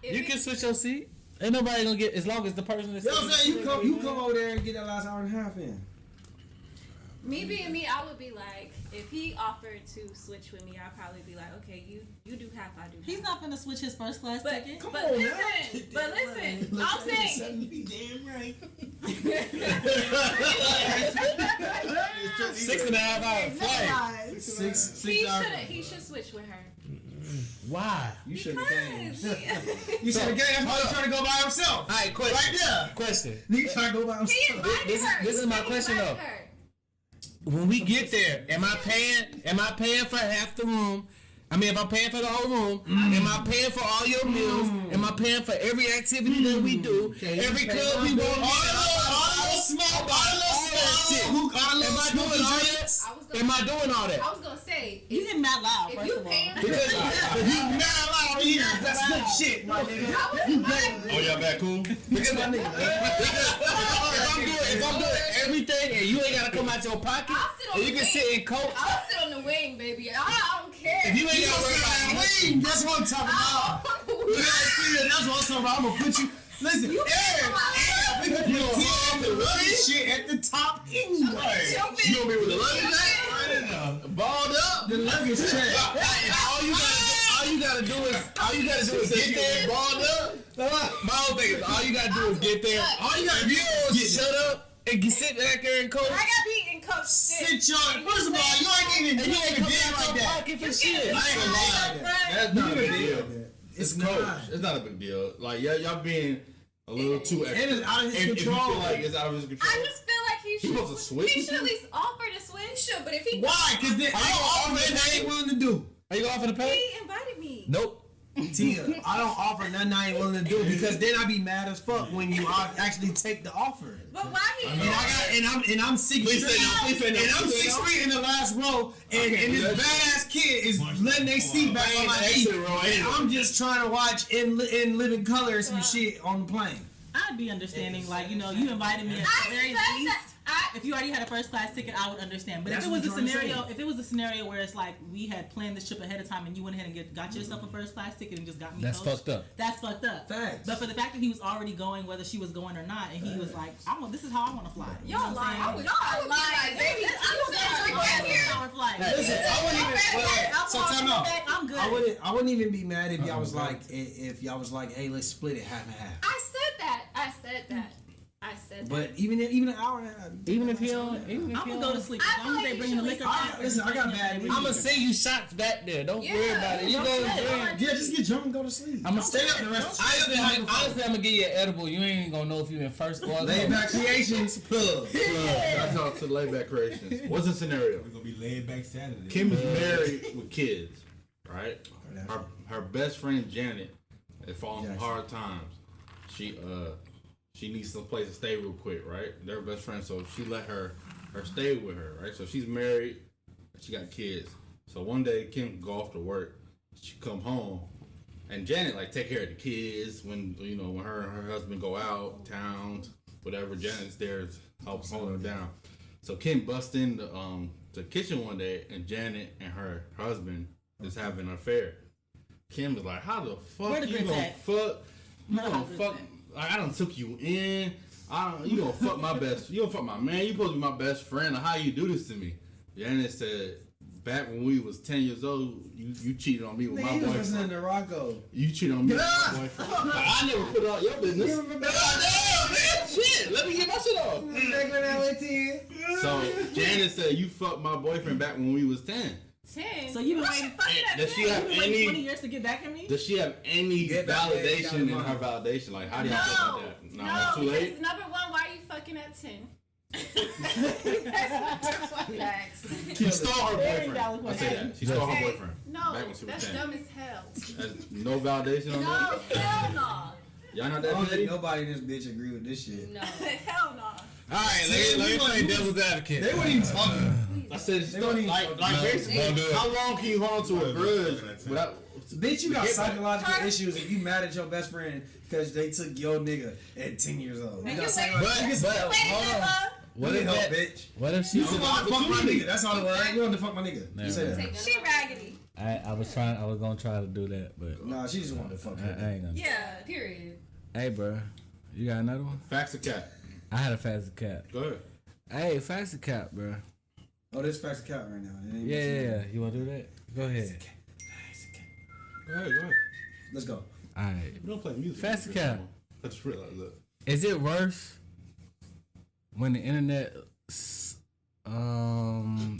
You can switch your seat. Ain't nobody gonna get as long as the person that's. You know what I'm saying? You come over there and get that last hour and a half in. Me being me, I would be like, if he offered to switch with me, I'd probably be like, okay, you do half, I do half. He's not gonna switch his first class ticket. But listen, I'm saying. You be damn right. 6.5 hour flight. Six He should switch with her. Why? You should have came. Because You should have came. That's why he's trying to go by himself. All right, question. Right there. Question. Nigga trying to go by he himself. invited This is- her. this is You my said he question, invited though. her. When we get there, am I paying for half the room? I mean, if I'm paying for the whole room, am I paying for all your meals? Am I paying for every activity that we do? Every club we go to? All the small, Am I doing all that? Am I doing all that? I was gonna say, You getting mad loud, if first you of all. paying for Because You mad loud here. That's good shit, my nigga. Oh, y'all back cool? Because if I'm doing everything and you ain't gotta come out your pocket, I'll sit on and the you can wing. sit in coach. I'll sit on the wing, baby. I don't care. If you ain't gotta worry about nothing. That's what I'm talking about. That's what I'm talking about. I'm gonna put you. Listen, we gonna put the running shit at the top anyway. You gonna be with the luggage check? Balled up? The luggage check. All you gotta do is get there. Balled up? My whole thing is all you gotta do is get there. All you gotta do You is shut up and sit back there and coach. I got beat in coach shit. sit your. First of all, you ain't even And you ain't doing coming it out like your that. pocket for shit. I ain't gonna lie. That's not a big deal. It's coach. not. It's not a big deal. Like, y'all being a little too extra. It is out of his If you control. feel like it's out of his control. I just feel like he should. supposed to switch He with should at you? least offer to switch. Sure, but if he Why? Because I don't offer nothing I ain't willing to do. Are you going off in the pay? He invited me. Nope. Tia, I don't offer nothing I ain't willing to do because then I be mad as fuck when you actually take the offer. But why he? And I'm 6 Please say no, please say no, and I'm please say 6 no. feet in the last row, and this badass kid is letting their seat back on my feet. And I'm just trying to watch in living color some shit on the plane. I'd be understanding, like, you know, you invited me at the very least. If you already had a first class ticket, I would understand. But That's if it was what a I'm trying to scenario, say. if it was a scenario where it's like we had planned this trip ahead of time and you went ahead and got yourself a first class ticket and just got me, That's coach, fucked up. That's fucked up. Facts. But for the fact that he was already going, whether she was going or not, and he was like, "This is how I want to fly." You know Y'all what I'm lying. saying? Y'all lying. baby, Hour flight. Listen, I wouldn't even. So time out. I'm good. I wouldn't even be mad if y'all was like, hey, let's split it half and half. I said that. I said that. But even an hour and a half. Even if you don't, I'm gonna go to sleep. As long as they bring the liquor back. Listen, I got bad news. I'm gonna send you shots back there. Don't worry about it. You go drink. Yeah, just get drunk and go to sleep. I'm gonna stay up the rest. Honestly, I'm gonna give you an edible. You ain't gonna know if you in first or Laid back creations. Plug. I talk to Layback Creations. What's the scenario? We're gonna be laid back Saturday. Kim is married with kids, right? Her best friend Janet is falling from hard times. She needs some place to stay real quick, right? They're best friends, so she let her stay with her, right? So she's married, she got kids. So one day Kim go off to work, she come home, and Janet like take care of the kids when when her and her husband go out towns, whatever. Janet's there to help hold her down. So Kim busts in the kitchen one day, and Janet and her husband is having an affair. Kim was like, "How the fuck Where the you grits gonna at? fuck? You gonna fuck? Like, I done took you in. You gonna fuck my best? You gonna fuck my man? You supposed to be my best friend? Like, how you do this to me?" Janet said, "Back when we was 10 years old, you cheated on me with my boyfriend. listening to Rocco. You cheated on me with my boyfriend. Like, I never put it on your business. Damn, man, shit. Let me get my shit off." So Janet said, "You fucked my boyfriend back when we was 10. 10. So you've been waiting. Does she have 20 years to get back at me? Does she have any Get back there, validation got in her validation? Like, how do you feel about that? No, it's too late. Because number one, why are you fucking at 10? She stole her Very boyfriend. valid I say that. She stole her boyfriend. No, Back when she was that's 10. dumb as hell. There's no validation on No, that? hell no. Y'all not I that don't petty? think nobody in this bitch agree with this shit. No. Hell no. All right, let me play devil's advocate. They weren't even talking. nigga. I said it's They don't even like fuck basically, Don't do it. how long can you hold on to a grudge without? Bitch, you got Get back. psychological issues if you mad at your best friend because they took your nigga at 10 years old. You got you psychological issues. hold on. What if help, that? bitch? What if she? You want to fuck my nigga? That's all the word. You want to fuck my nigga? Never You say mind. that. She raggedy. I was gonna try to do that, but Nah, she just wanted to fuck I her. ain't gonna. Yeah. Period. Hey, bro, you got another one? Facts or cap? I had a fast cap. Go ahead. Hey, fast cap, bro. Oh, this facts count right now. It ain't Yeah. You wanna do that? Go ahead. Go ahead. Let's go. All right. We don't play music. Fast cap. I just realized that. Is it worse when the internet?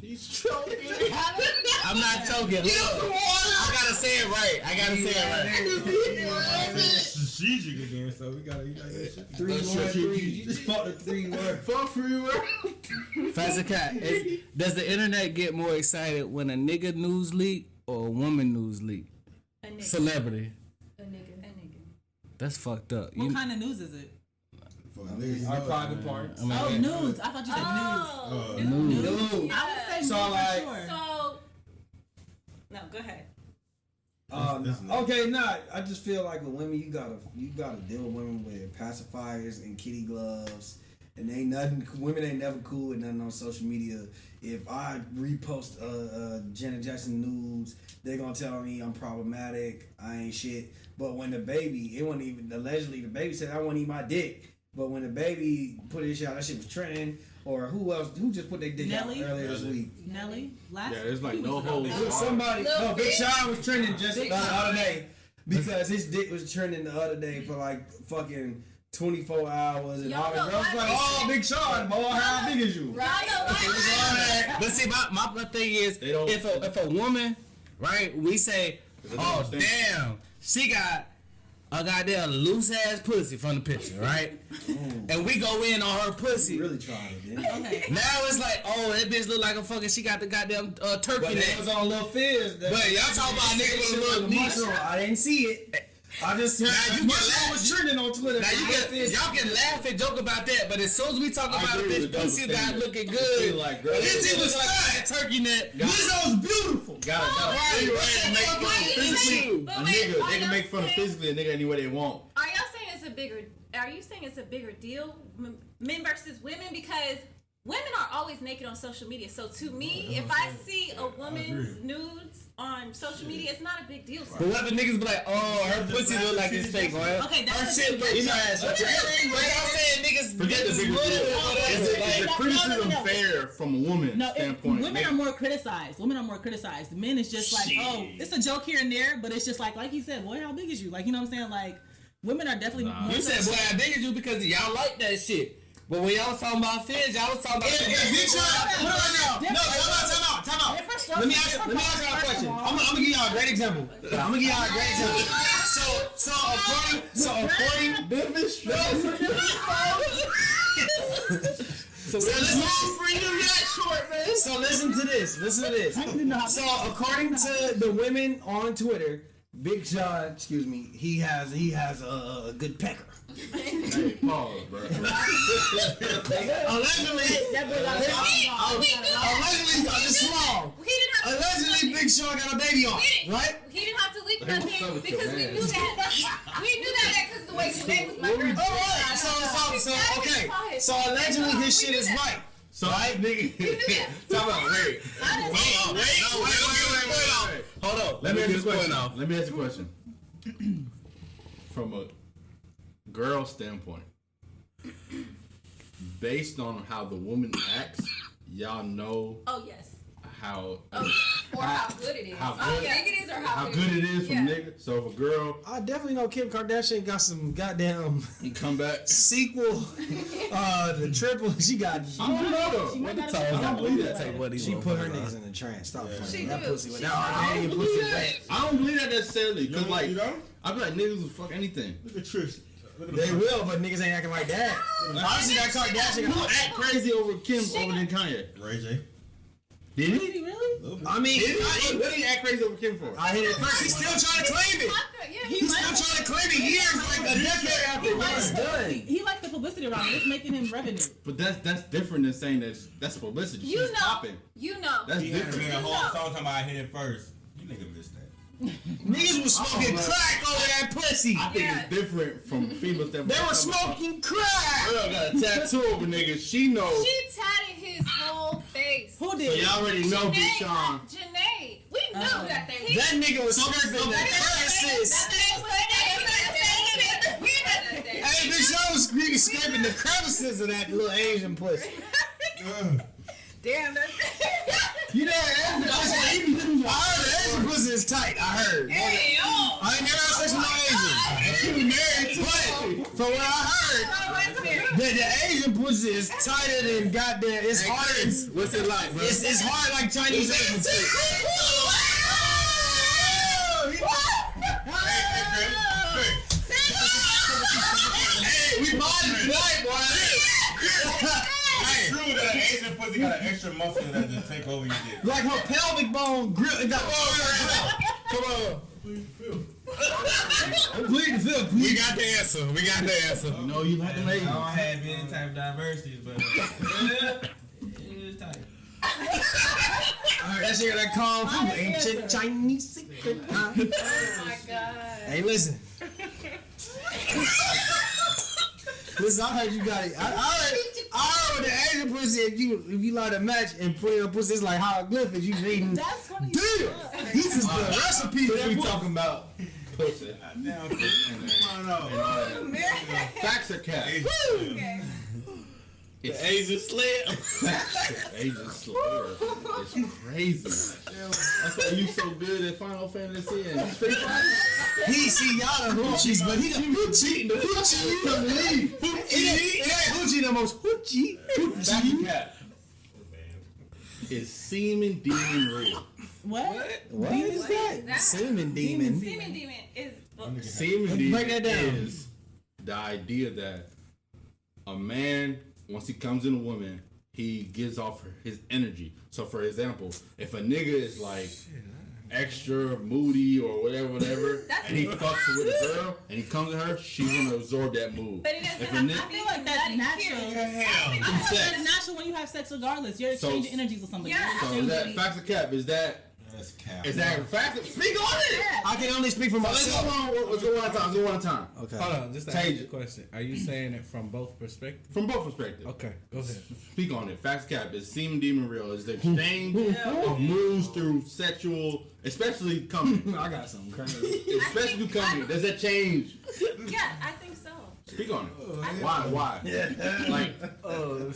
He's choking. I'm not choking. I gotta say it right. Strategic again, so we gotta get shit. 3-1-3. You just fought the 3-1. Fuck free word. Fast cat. Does the internet get more excited when a nigga news leak or a woman news leak? A nigga. Celebrity. A nigga. That's fucked up. What kind of news is it? Our private parts. Oh, news. I thought you said news. News. News. I would say So, news like- for sure. So, no, go ahead. Okay, nah. I just feel like with women, you gotta deal with women with pacifiers and kitty gloves, and women ain't never cool with nothing on social media. If I repost Janet Jackson nudes, they're gonna tell me I'm problematic. I ain't shit. But when the baby, it wasn't even allegedly the baby said I won't eat my dick. But when the baby put his shit out, that shit was trending. Or who just put their dick Nelly? out earlier this week? Nelly? Last Yeah, there's like few no weeks ago. holes. It was somebody. No, Big Sean was trending just the Big other day because his dick was trending the other day for like fucking 24 hours, and Y'all all the know girls why like, they "Oh, Big Sean, boy, how big is you?" Right. But see, my thing is, They don't- if a woman, right, we say, They don't oh understand. damn, she got a goddamn loose ass pussy from the picture, right? And we go in on her pussy. You really tried it, didn't you? Okay. Now it's like, oh, that bitch look like a fucking. She got the goddamn turkey But neck. it was on Lil Fizz. But y'all talking about a nigga with a little niche. mushroom. I didn't see it. I just heard Now you mushroom can was trending on Twitter. Now y'all can laugh and joke about that, but as soon as we talk about a bitch pussy not looking good, like girl. this shit looks like a turkey neck. Lizzo's beautiful. Got Right, to make fun of physically. But A wait, nigga, are they can y'all make fun of saying- physically a nigga any way they want. Are y'all saying it's a bigger? Are you saying it's a bigger deal, men versus women? Because women are always naked on social media. So to me, if I see a woman's nudes on social media, it's not a big deal. But what the niggas be like, oh, her pussy look like it's fake, right? Okay, Her that's shit look trash. Like I'm saying, niggas Forget the bigger deal. Is the criticism fair from a woman's No, standpoint? women are more criticized. Women are more criticized. Men is just like, oh, it's a joke here and there, but it's just like you said, boy, how big is you? Like, you know what I'm saying? Like, women are definitely more. You said, boy, I dig you because y'all like that shit. But when y'all was talking about Fizz, y'all was talking about. Time out. Let me ask y'all a question. I'm gonna give y'all a great example. So listen to this. So according to the women on Twitter, Big John, he has a good pecker. Hey, pause, bro. Allegedly, it's small. Allegedly, Big Sean got a baby on, right? He didn't have to leak nothing because we knew that. We knew that because of the way his name was my girl. Alright, okay. So allegedly his shit is right. So I nigga. Talk about wait. Hold on. Let me ask you a question. From a girl standpoint, based on how the woman acts, y'all know Oh yes. how Or how good it is. How How good- big it is or how good it is from Yeah. nigga. So if a girl I definitely know Kim Kardashian got some goddamn you come back, sequel, the triple. She got. I don't know though. I don't believe that. She put her niggas in the trance. Stop She playing. That do. pussy with She that Armenian pussy wet. I don't believe that necessarily. Cause like You don't? I be like niggas will fuck anything. Look at Trish. Look at They will, but niggas ain't acting like that. Obviously, that Kardashian Who got act crazy over Kim over than Kanye? Ray J. Did Did he? he really? I mean, What did he act crazy over Kim for? I hit it first. He's still trying to claim it. He's still trying to claim it years, like a decade after it's done. He likes the publicity around it. It's making him revenue. But that's different than saying that's publicity. You She's know. popping. You know. That's He had different. a whole song talking about I hit it first. You nigga missed that. Niggas was smoking crack over that pussy. I think it's different from female standpoint. They were smoking crack. Girl got a tattoo over niggas. She knows. She tatted his whole face. Who So did? y'all already know Big Sean. Janae. We knew that thing. That nigga was scraping the crevices. Hey, Big Sean was scraping the crevices of that little Asian pussy. Damn, that's You know, I heard the Asian pussy is tight. I heard. hey, yo. I ain't never had sex with no Asian. She was married to it. From what I heard, the Asian pussy is tighter than goddamn. It's harder. What's it like, bro? It's hard like Chinese Asian pussy. Hey, we bought it tonight, boy. It's true that an Asian pussy got an extra muscle that just take over your dick. Like her pelvic bone grip. It got Come on. Plead the fifth. We got the answer. We got the answer. You know you like them I ladies. don't have any type of diversities, but it is tight. Alright, that shit got that kung fu. Ancient Chinese secret. Oh my god. Hey, listen. Listen, I heard you got it. I heard with the Asian pussy, if you like to match and put in a pussy, it's like hieroglyphics. You reading. That's funny. Damn, this is the recipe for that We pussy. talking about pussy. Damn, come on. Facts are cap. Okay. It's Asian Slayer. Asian Slayer. It's crazy. That's why you so good at Final Fantasy and Street Fighter. He see y'all the hoochies, but he the hoochie. The hoochie come to leave. It ain't hoochie the most hoochie. Facts are cap. Is semen demon real? What? What is that? Semen demon. Semen demon is. Semen Break demon that down. is the idea that a man, once he comes in a woman, he gives off his energy. So, for example, if a nigga is like extra moody or whatever, and he fucks with a girl and he comes to her, she's gonna absorb that mood. But it doesn't If a have nigga- to I feel like that's natural. I think Sex. that's natural when you have sex regardless. You're So- exchanging energies with somebody. Yeah. You're So is that exchanging- facts or cap? Is that fact? Speak on it. I can only speak for Let's myself. go on. Let's go one at a time. Let's go one at a time. Okay. Hold on, just to Change ask it. you a question. Are you saying it from both perspectives? From both perspectives. Okay, go ahead. Speak on it. Facts cap. Is semen demon real? Is the exchange of moods through sexual, especially coming, I got something crazy. especially through coming? Does that change? Yeah, I think so. Speak on it. Why? Like,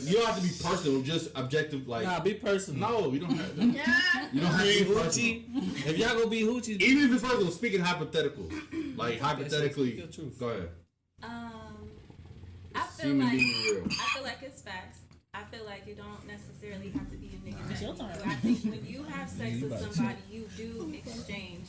you don't have to be personal. Just objective. Like, Nah, be personal. no, you don't have to. Yeah. You don't have to be personal. Hoochie. If y'all gonna be hoochies, Even if it's personal, speaking hypothetical. Like, hypothetically. Speak your truth. Go ahead. I feel Semen like demon real. I feel like it's facts. I feel like you don't necessarily have to be a nigga. It's your turn. I think when you have sex with somebody, you do exchange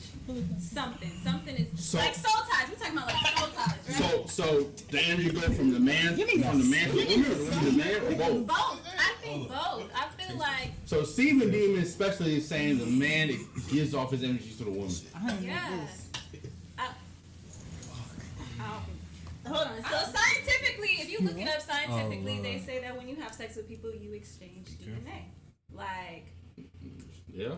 something. Something is So- like soul ties. We're talking about like soul ties, right? So the energy go from the man to the woman, or the man, or both. Both. I think both. I feel like So semen demon especially is saying the man gives off his energy to the woman. I don't know yeah. this. Hold on. So scientifically, if you look it up scientifically, they say that when you have sex with people, you exchange DNA. Like, Yeah.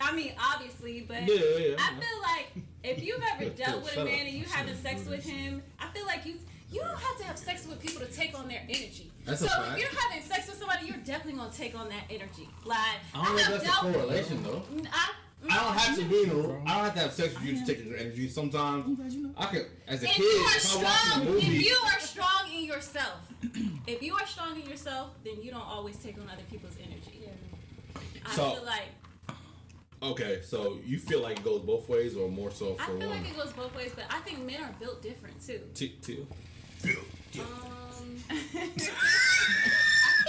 I mean, obviously, but Yeah. I feel like if you've ever dealt with a man and you having sex with him, I feel like you don't have to have sex with people to take on their energy. That's so a fact. if you're having sex with somebody, you're definitely gonna take on that energy. Like I don't know if have that's a dealt- correlation though. I don't have to be in a room. I don't have to have sex with you to take your energy. Sometimes I can, as a If kid, you are if I'm watching strong, a movie. if you are strong in yourself, if you are strong in yourself, then you don't always take on other people's energy. I So- feel like Okay, so you feel like it goes both ways, or more so I for feel women? like it goes both ways, but I think men are built different too. Two. I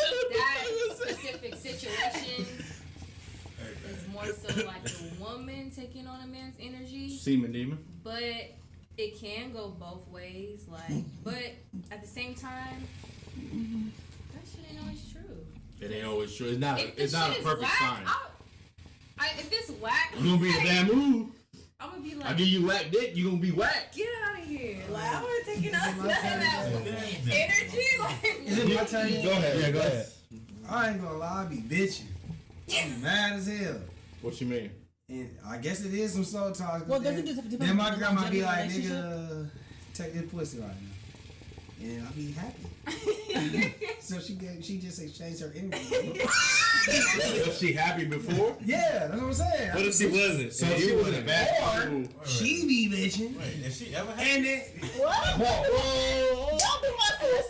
think that specific situation is more so like the woman taking on a man's energy, Semen demon. but it can go both ways. Like, but at the same time, that shit ain't always true. It ain't always true. It's not. If the It's not shit a is perfect whack, sign. whack. You gonna be a bad move. I'm gonna be I like, give you whack dick, you gonna be whack. get out of here. Like, I would have taken us energy. Like, Is it my turn? Go ahead. Yeah, go ahead. I ain't gonna lie, I be bitching. I be mad as hell. What you mean? And I guess it is some soul talk. Well, does it just depend Then my on the girl might be like, longevity of the nigga, take this pussy right now. And I'll be happy. So she just exchanged her energy. Was she happy before? Yeah, that's what I'm saying. What if she wasn't? So she was a bad move. She be bitching. Wait, if she ever had And then, don't be my sis.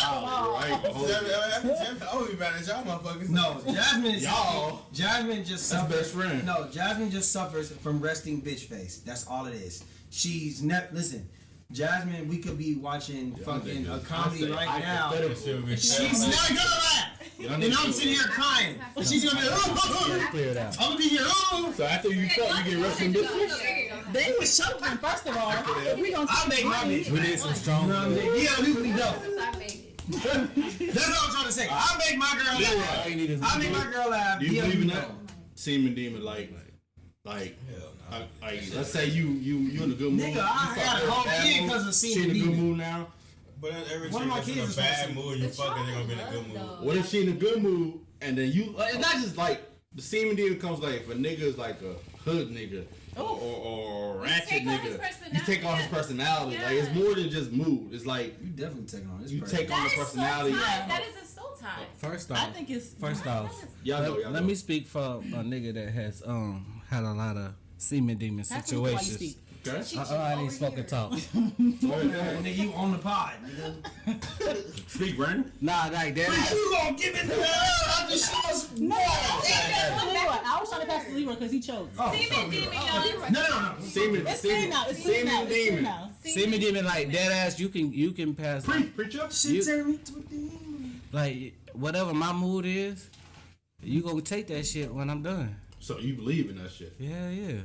I would be mad at y'all motherfuckers. no, Jasmine is Y'all. Jasmine just That's suffers. best friend. No, Jasmine just suffers from resting bitch face. That's all it is. She's not. Listen, Jasmine, we could be watching fucking a comedy right now. She's not gonna laugh. And I'm sitting here crying. And she's gonna be like, Clear it out. I'm gonna be here. So after you fuck, you get resting bitch. They was choking, first of all. If we gonna I'll make my bitch. We need some strong. You know what I'm saying? Yeah, we know. I made it. That's what I'm trying to say. I make my girl laugh. I make my girl laugh. Do you Yeah, believe in know. that? Semen demon, like, let's say you in a good mood. Nigga, I had a whole kid because of She semen in a good demon. mood now. But every One of my chick kids that's is in a supposed bad to- mood, you fucking, they're gonna be in a good mood. What if she in a good mood and then you? It's not just like the semen demon comes like if a nigga is like a hood nigga or ratchet take on his nigga. You take on his personality. Like it's more than just mood. It's like You definitely take on this. you person. take on the personality. That is a soul tie. First I off, think it's first off, Y'all let me speak for a nigga that has had a lot of semen demon That's the reason why you situations. speak. Okay. I ain't spoken talk. Nigga, you on the pod, nigga. Speak, Brandon. Nah, like that. You gonna give it to her? I just saw No, I was trying to pass to Leroy because he choked. Oh, Semen demon, y'all. no. Semen. It's clear now. It's clear now. It's clear demon. now. Semen demon like dead ass. You can pass. Preacher. Shit turn me to a demon. Like whatever my mood is, you gonna take that shit when I'm done. So you believe in that shit. Yeah.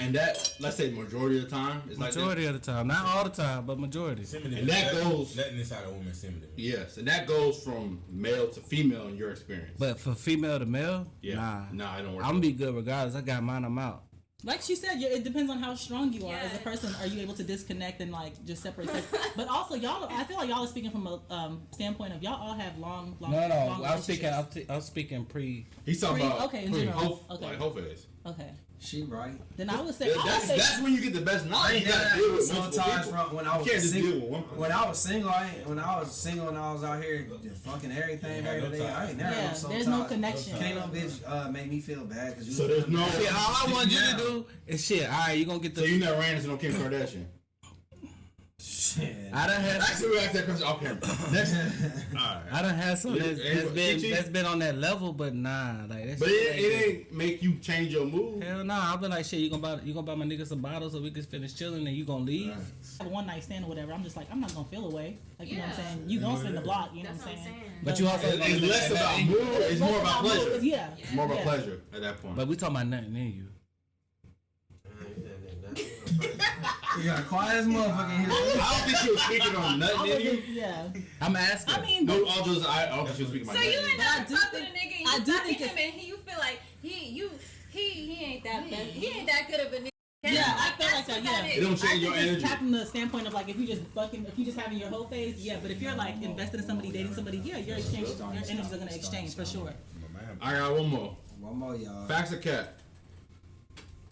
And that, let's say majority of the time, is like that. Majority of the time, not all the time, but majority. And that goes- letting inside a woman semen. Yes, and that goes from male to female in your experience. But for female to male, yeah, nah, I don't work. I'm gonna be good regardless. I got mine. I'm out. Like she said, it depends on how strong you are as a Yeah. person. Are you able to disconnect and like just separate? But also, y'all, I feel like y'all are speaking from a standpoint of y'all all have long. No. long I'm speaking. relationships. I'm speaking pre. He's talking about okay, in general. Okay. like whole phase. Okay. She right. Then I would say. That's when you get the best I knowledge. ain't You gotta deal with multiple sometimes people. from when I You was can't just single. deal with one person. When I was single, when I was out here just fucking everything Yeah, every no day. I ties. ain't never Yeah, had no there's soul no ties. connection. Can't no bitch make me feel bad because you. So there's no. Shit, all I want you to do is shit. All right, you gonna get the. So you never ran into no Kim Kardashian. Shit. I done had. Actually, we asked that question off camera. Next. Alright. I done had some Hey, that's been on that level, but nah, like that. But shit it ain't make you change your mood. Hell nah, I've been like shit. You gonna buy my nigga some bottles so we can finish chilling, and you gonna leave? Have a one night stand or whatever. I'm just like, I'm not gonna feel away. Like, you know what I'm Yeah. saying? You gonna spin the block. You know That's what I'm saying? But you also It's less about mood. It's more about pleasure. Yeah. It's more about Yeah. pleasure at that point. But we talking about nothing in you. You got quiet as motherfucker in here. I don't think she was speaking on I nothing in you. wasn't- yeah. I'm asking. I mean, No, all those I don't think she was speaking So about you nothing. end But I up do fucking think- a nigga and I you do fucking think him it's- and you feel like he ain't that bad. He ain't that good of a nigga. Yeah, I feel like That's that. what Yeah, that It don't is. change I your think it's energy. from the standpoint of like if you just having your whole phase, yeah. But if you're like invested in somebody, dating somebody, yeah, your energies are gonna exchange for sure. I got one more. One more, y'all. Facts or cap?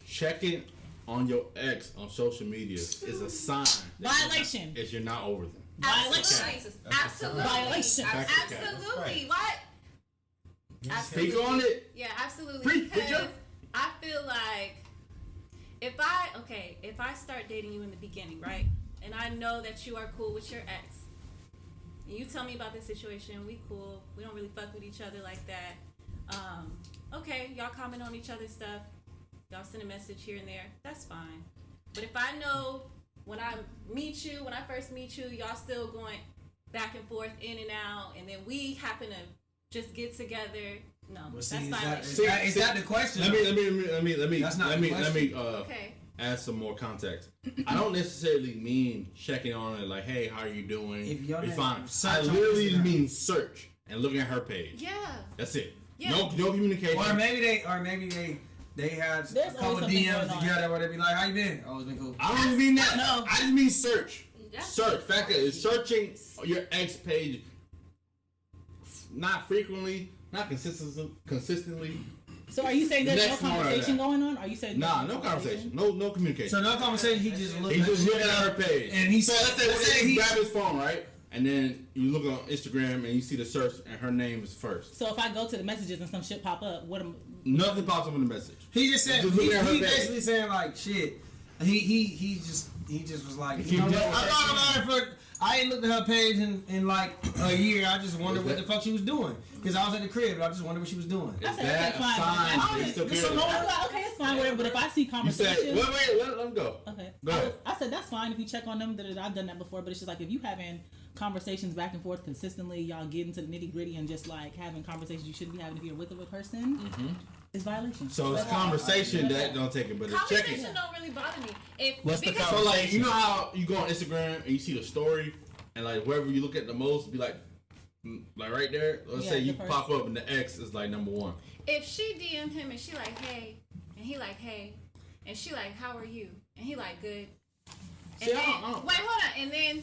Checking on your ex on social media is a sign Violation. that you're not over them. Absolutely. Absolutely. Violation. Absolutely. What? Speak on it. Yeah, absolutely. Preach, Because preacher. I feel like if I start dating you in the beginning, right, and I know that you are cool with your ex, and you tell me about this situation, we cool, we don't really fuck with each other like that. Okay, y'all comment on each other's stuff, y'all send a message here and there, that's fine. But if I know when I first meet you, y'all still going back and forth, in and out, and then we happen to just get together. No, Well, that's see, is violation. that- is that the question? Let me That's not the question. Okay. add some more context. I don't necessarily mean checking on it like, hey, how are you doing? If your It's name- fine. search I on literally Instagram. mean search and looking at her page. Yeah. That's it. Yeah. No communication. Or maybe they they had There's a couple always something DMs going on. together where they be like, "How you been? Oh, it's been cool." I don't mean that. No. I just mean search. That's Search. Fact is searching your ex page, not frequently, not consistently. So are you saying there's no Next one or conversation that. going on? Are you saying Nah, no conversation, no communication. So no conversation. He just looked. He just looking at her page, and he so said, let's say he grab his phone, right, and then you look on Instagram and you see the search and her name is first. So if I go to the messages and some shit pop up, what am? Nothing pops up in the message. He just said Just he looking at her page. basically saying like shit. He just was like, If you you know dealt what? with I that thought about it for. I ain't looked at her page in like a year. I just wondered Is what that- the fuck she was doing because I was at the crib. I just wondered what she was doing. Is I said, that okay, a fine. sign I that you still so care? no, I'm like, okay, it's fine, whatever. But if I see You said, conversations, wait, let him go. okay, Go ahead. I said that's fine if you check on them. I've done that before, but it's just like if you having conversations back and forth consistently, y'all get into the nitty gritty and just like having conversations you shouldn't be having if you're with a person. It's violation. So it's conversation that don't take it, but it's checking. Conversation don't really bother me. What's the So like, you know how you go on Instagram and you see the story, and like whoever you look at the most, be like right there. Let's Yeah, say you the person. pop up and the X is like number one. If she DM'd him and she like, hey, and he like, hey, and she like, how are you? And he like, good. And See, then, I don't- wait, hold on. And then,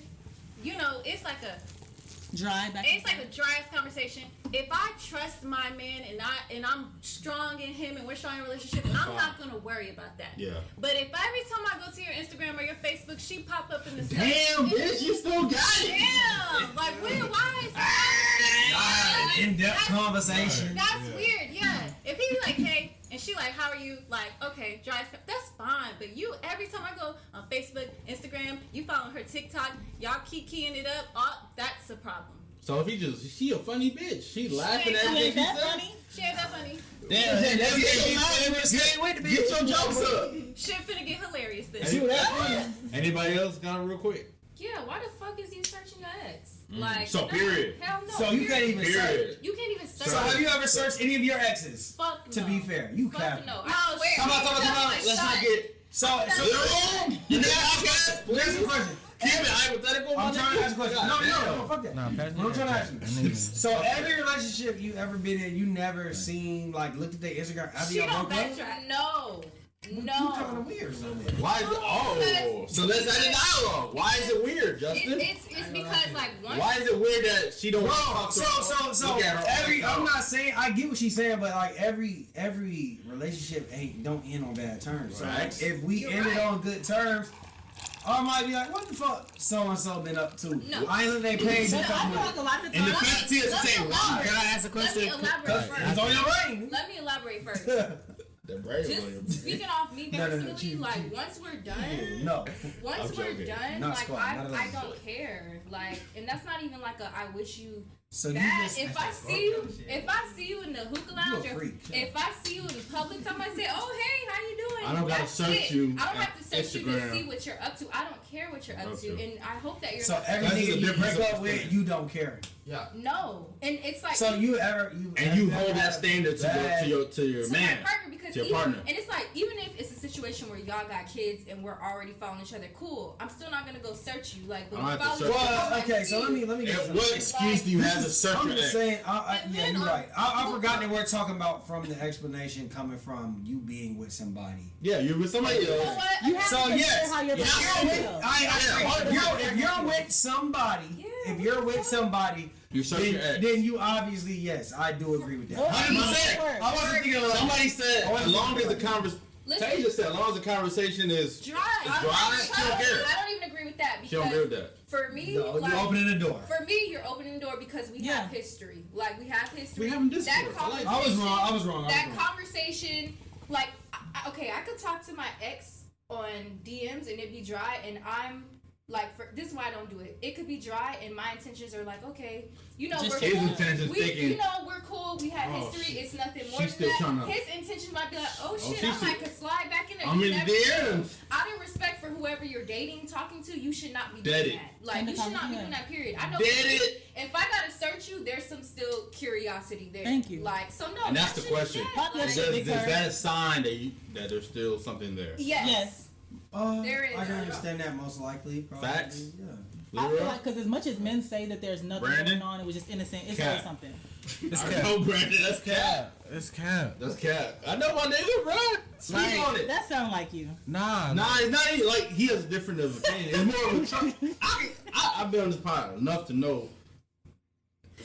you know, it's like a dry ass conversation. If I trust my man and I'm strong in him and we're strong in a relationship, I'm not gonna worry about that. Yeah. But if every time I go to your Instagram or your Facebook, she pop up in the Damn, bitch, you still got it. Damn, like why is that? In-depth conversation. That's weird, yeah. If he be like, hey, and she like, how are you? Like, okay, dry as that's fine. But you, every time I go on Facebook, Instagram, you follow her TikTok, y'all keep keying it up, that's a problem. So if she a funny bitch. She laughing at ain't everything that she said. funny? She ain't that funny. Damn, get your jokes up. Shit finna get hilarious then. Anybody else got it real quick? Yeah, why the fuck is you searching your ex? Like, So no, period. Hell no. So you can't even search. Period. You can't even search. So have you ever searched any of your exes? Fuck To no. be fair, you Fuck have. no. No, I swear. Come on. Let's not get. So here's the question. Keep it hypothetical. I'm trying to ask a question. No, fuck that. Nah, pass me What I'm that trying to shit. ask you. So every relationship you ever been in, you never seen like looked at their Instagram after She y'all don't broke up? backtrack. No. You kind of No. weird, something. Why is it? Oh, so let's have a dialogue. Why is it weird, Justin? It's because like once. Why is it weird that she don't Bro, talk to her? so Look at her every all I'm the time. not saying I get what she's saying, but like every relationship don't end on bad terms. So Right. like, if we You're ended right. on good terms, I might be like, what the fuck so and so been up to? No. I ain't let they pay. But I feel like a lot of And the times. fact is, Let me say why. elaborate. Can I ask a Let question? me elaborate first. It's on your brain. Let me elaborate first. The brain on your Just speaking off me No, no, personally, you- like once we're done, No. once I'm we're joking. done, Not like squat, not I allowed. don't care. Like, and that's not even like a I wish you So you bad. just If I see you in the hookah lounge, You a or freak. if I see you in public, somebody say, "Oh hey, how you doing?" I don't gotta That's search it. you I don't at have to search you to Instagram. see what you're up to. I don't care what you're up to, Okay. and I hope that you're. so not every That's nigga the you difference break of up with, understanding. you don't care. Yeah. No, and it's like So you And you hold that standard to your to man. my partner because to your even, partner. and it's like even if it's a situation where y'all got kids and we're already following each other, cool. I'm still not gonna go search you. Like when I we don't have to follow search each you. other, Well, I okay, see so let you. me get And some. what excuse do you have to search I'm your just ex? saying, And yeah, then you're on- right. I forgot that we're talking about from the explanation coming from you being with somebody. Yeah, you're with somebody You know else. what? You have So to yes, consider how your if relationship you're with, goes. if you're with somebody, Yeah, if you're with somebody, You search your ex. then you obviously yes, I do agree with that. Well, 100%. I wasn't thinking of Somebody said, as long as the conversation, Listen. Tasia said, as long as the conversation is Dry. It's dry? She don't care. I don't even agree with that because She don't agree with that. for me, No, like, you're opening the door. for me, you're opening the door because we Yeah. have history. Like we have history. We having discourse. That I like I was wrong. I was wrong. That conversation, like, okay, I could talk to my ex on DMs and it'd be dry, and I'm like, this is why I don't do it. It could be dry, and my intentions are like, okay, you know, Just we're his cool. intentions You know, we're cool. We have Oh, history. It's nothing more she's than still that. trying to- His intentions might be like, oh shit, she I still- might could slide back in there. I'm You in the never know. DMs. Out of respect for whoever you're dating, talking to, you should not be Dead doing it. that. Like, And the you should not be yeah. doing that. Period. I know. Dead for me, it. If I gotta search you, there's some still curiosity there. Thank you. Like, so no. And that's that the shit is question. dead. Pop your Like, shit. Is Big that Bird. a sign that there's still something there? Yes. Yes. There is. I can understand that most likely. Probably. Facts? Yeah. I feel like because as much as men say that there's nothing Brandon? going on, it was just innocent. It's Cap. always something. It's I cap. know, Brandon. That's cap. It's cap. That's cap. I know my nigga, bro. Speak on it. That sound like you. Nah. Nah, it's not even like he has a different opinion. It's more of a trust. I've been on this pod enough to know.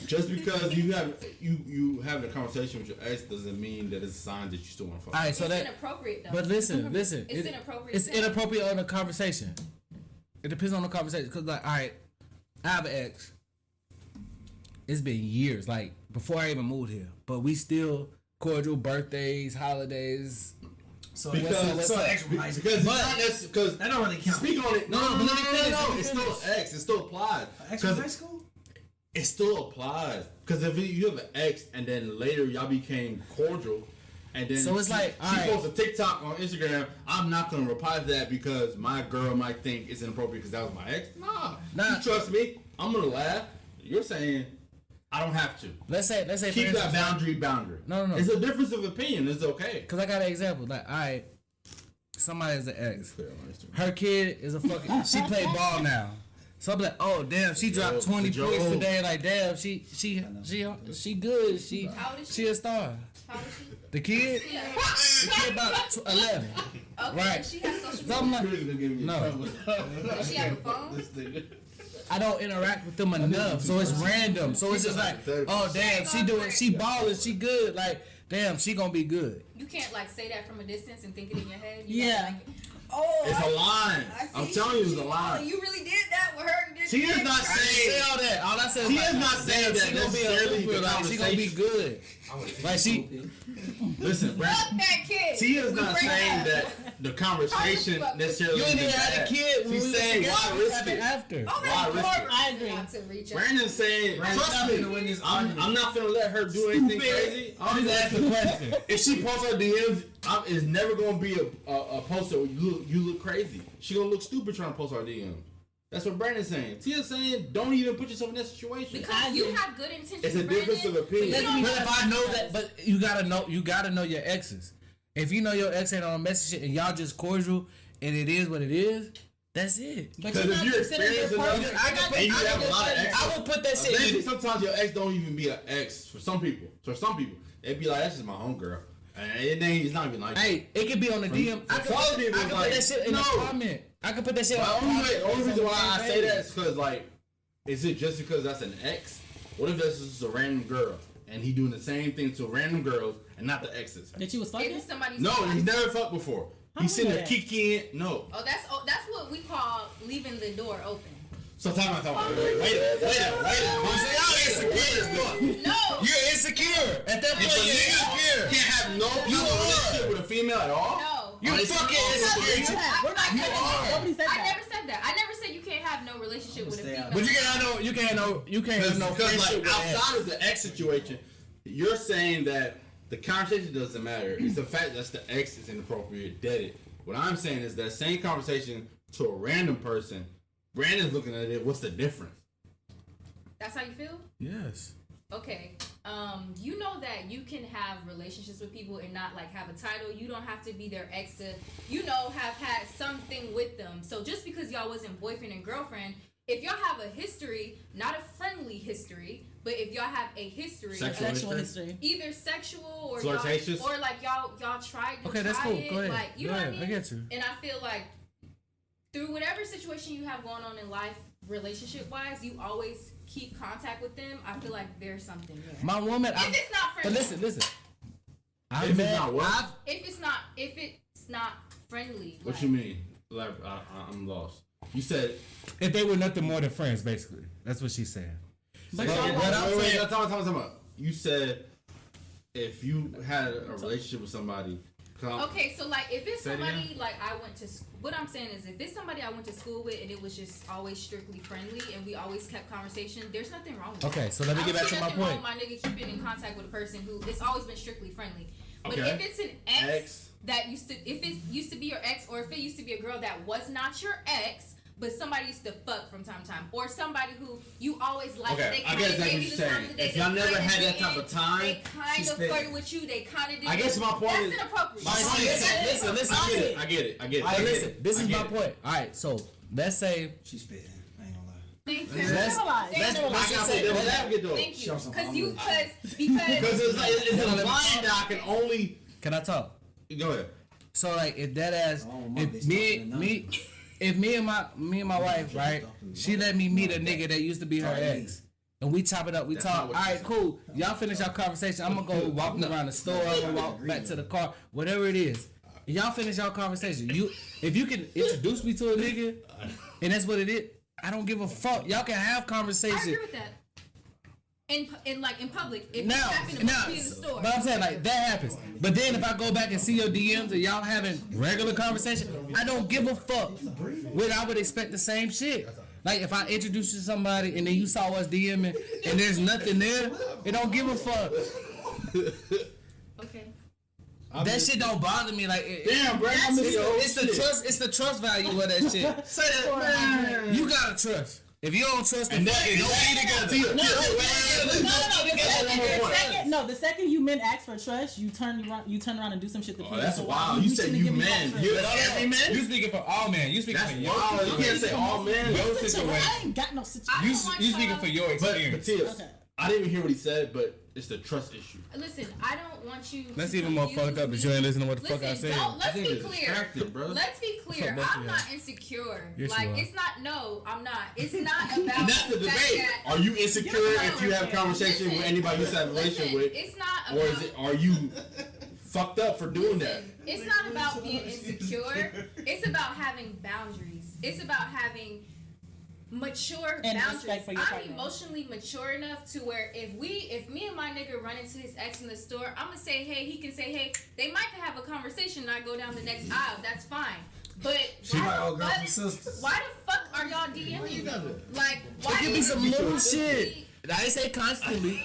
Just because you having a conversation with your ex doesn't mean that it's a sign that you still want to fuck. All right, so it's that. inappropriate though. But listen. It's inappropriate. It's inappropriate on the conversation. It depends on the conversation. Cause like, all right, I have an ex. It's been years, like before I even moved here, but we still cordial. Birthdays, holidays. So Because it's not because that don't really count. Speak on it. No. Let me finish. It's still X. It still applies. Ex from high school? It still applies because if you have an ex and then later y'all became cordial, and then So it's like, she alright. posts a TikTok on Instagram. I'm not gonna reply to that because my girl might think it's inappropriate because that was my ex. Nah. You trust me? I'm gonna laugh. You're saying I don't have to. Let's say Keep for that instance, boundary. No. It's a difference of opinion. It's okay. Cause I got an example. Like, all right, somebody is an ex. Her kid is a fucking. She play ball now. So I'm like, oh damn, she dropped 20 points today. Like, damn, she good. She How old is she a star. How old is she? The kid, Yeah. the kid about 11. Okay, Right. does she have social So I'm media? like, no, Does she have a phone? I don't interact with them enough. So it's random. So it's just like, oh damn, she balling, she good. Like, damn, she gonna be good. You can't like say that from a distance and think it in your head. Yeah. It's a line. I'm telling you, it's a line. You really did that with her. Tia's not saying Say all that. All I said is Tia's like, not saying that she gonna be necessarily. a like, she gonna be good. Like she. Listen, Fuck Brandon. that kid. Tia's We not break saying up. that the conversation necessarily. You ain't even is had a bad. kid. when we She's was saying together. why It risk happened it? after. Oh, Why that's risk it? horrible. I agree. Not to reach out. Brandon's saying, Brandon's trust not me, gonna win this I'm argument. not gonna let her do anything crazy. I'm just asking a question. If she posts her DMs, it's never gonna be a post that you look crazy. She gonna look stupid trying to post her DMs. That's what Brandon's saying. Tia's saying, don't even put yourself in that situation. Because you have good intentions. It's a difference Brandon, of opinion. but you don't But if have- I know that, but you gotta know your exes. If you know your ex ain't on a message and y'all just cordial and it is what it is, that's it. But Because if you're experiencing I enough, and you have a lot of exes, I would put that shit. eventually, sometimes your ex don't even be an ex for some people. For some people, they'd be like, that's just my homegirl. And it's not even like that. Hey, it could be on the DM. I could some people, put like, that shit in no. the comment. I could put that shit. The only reason why I say that. that is because, like, is it just because that's an ex? What if that's just a random girl and he doing the same thing to random girls and not the exes? That you was If fucking? it's somebody's No, he's never fucked before. He's sitting there kicking. No. Oh, that's what we call leaving the door open. So time out. Wait a minute. Y'all insecure. No. You're insecure. At that point, If a you're nigga insecure. can't have no relationship with a female at all. No. You fucking insecure. We're not saying that. Nobody said I that. never said that. I never said you can't have no relationship with a female. But you can't have no Because friendship like with an ex. outside of the ex situation, you're saying that the conversation doesn't matter. It's the fact that the ex is inappropriate, dead it. What I'm saying is that same conversation to a random person, Brandon's looking at it. What's the difference? That's how you feel? Yes. Okay. You know that you can have relationships with people and not like have a title. You don't have to be their ex to, have had something with them. So just because y'all wasn't boyfriend and girlfriend, if y'all have a history, not a friendly history, but if y'all have a history, Sexual history. either sexual or Flirtatious? y'all, or like y'all tried to Okay, that's try cool. it, Go ahead. like you Go know ahead. what I I mean? get you. And I feel like through whatever situation you have going on in life, relationship wise, you always keep contact with them. I feel like there's something there. My woman. If it's not But friendly. listen. If it's not what? If it's not friendly. What like, you mean? Like I'm lost. You said If they were nothing more than friends, basically. That's what she's saying. But Wait, y'all wait, want- wait, wait, time out. You said if you had a relationship with somebody. Okay, so like if it's Say it somebody again? like I went to, what I'm saying is if it's somebody I went to school with and it was just always strictly friendly and we always kept conversation, there's nothing wrong with Okay, that. so let me I get don't back see to my nothing wrong point. with my nigga keeping in contact with a person who it's always been strictly friendly. But Okay. if it's an ex Ex. that used to, if it used to be your ex, or if it used to be a girl that was not your ex, but somebody used to fuck from time to time, or somebody who you always liked, Okay, they I kinda guess that's gave what you you're the time saying. of the day, If y'all they never kinda had that did type it, of time, they kind she's of spitting. flirted with you, they kind of did I guess it. my point That's is- inappropriate. Listen. I get it. Hey, listen, this is my point. All right, so let's say She's spitting. I ain't gonna lie. Thank you. Let's I got the devil's advocate though. Thank you. Show some Because it's a line that I can only. Can I talk? Go ahead. So like if that ass, my if bitch me and my wife, right? She let me meet a nigga that used to be her ex. And we chop it up. We That's talk. not All what right, you cool. Y'all finish your conversation. I'm gonna go walking around the store. I'm gonna walk back to the car. Whatever it is. Y'all finish your conversation. If you can introduce me to a nigga, and that's what it is. I don't give a fuck. Y'all can have I conversation. agree with that. In public, if Now, you happen to be in the store. but I'm saying like that happens. But then if I go back and see your DMs and y'all having regular conversation, I don't give a fuck. I would expect the same shit. Like if I introduce you to somebody and then you saw us DMing and there's nothing there, it don't give a fuck. Okay. That shit don't bother me. Like Damn, bro, it's the trust. It's the trust value of that shit. Say that, man. You gotta trust. If you don't trust, And that is The second you men ask for trust, you turn around and do some shit to people. That's wild. You said you men. Every man? You speaking for all men. You speaking That's for your wild. You can't say all men. Your I situation. ain't got no situation. You speaking for your But experience. Matthias, I didn't even hear what he said, but it's the trust issue. Listen, I don't want you. That's to even more confuse fucked up me. that you ain't listening to what the fuck I Listen, said. let's be it's clear. distracted, bro. Let's be clear. Fuck both of I'm y'all. not insecure. Yes, Like you are. it's not. No, I'm not. It's not about. And that's the fact debate. that- Are you insecure if you have a conversation with anybody you have a relationship with? It's not Or about. are you fucked up for doing that? It's not about being insecure. It's about having boundaries. It's about having mature And boundaries. respect for your I'm partner. emotionally mature enough to where if me and my nigga run into his ex in the store, I'm gonna say hey. He can say hey. They might have a conversation and I go down the next aisle. That's fine. But why the fuck are y'all DMing me? Like why? Give me some little shit. I ain't say constantly.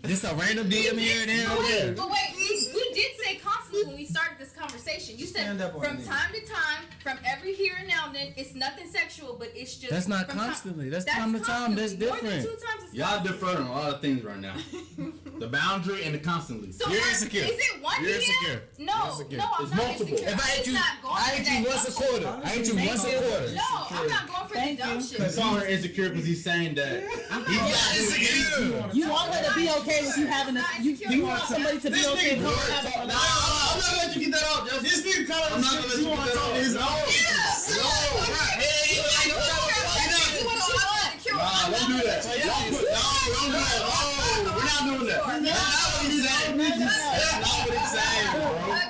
Just a random DM here and there. But wait, we did say constantly when we started this conversation. You said Stand up on from it. time to time, from every here and now and then, it's nothing sexual, but it's just. That's not from constantly. That's time to time. That's constantly. More than different. 2 times is Y'all constantly. differ on a lot of things right now. The boundary and the constantly. So You're what- insecure. Is it one You're DM? insecure. No, You're insecure. no, I'm It's not multiple. insecure. If I hit I'm you, not going I for hit that you once a dumb quarter. shit. I hit you once a quarter. No, I'm not going for the dumb shit. He's calling her insecure because he's saying that Insecure. You want her to be okay with you having a. You want somebody to be okay with you having a. I'm not gonna let you get that out, Justin. This nigga calling I'm not gonna let you get that out. Nah, don't do that. Don't do that. Oh, we're not doing that. That's not what he's saying. That's not what he's saying, bro.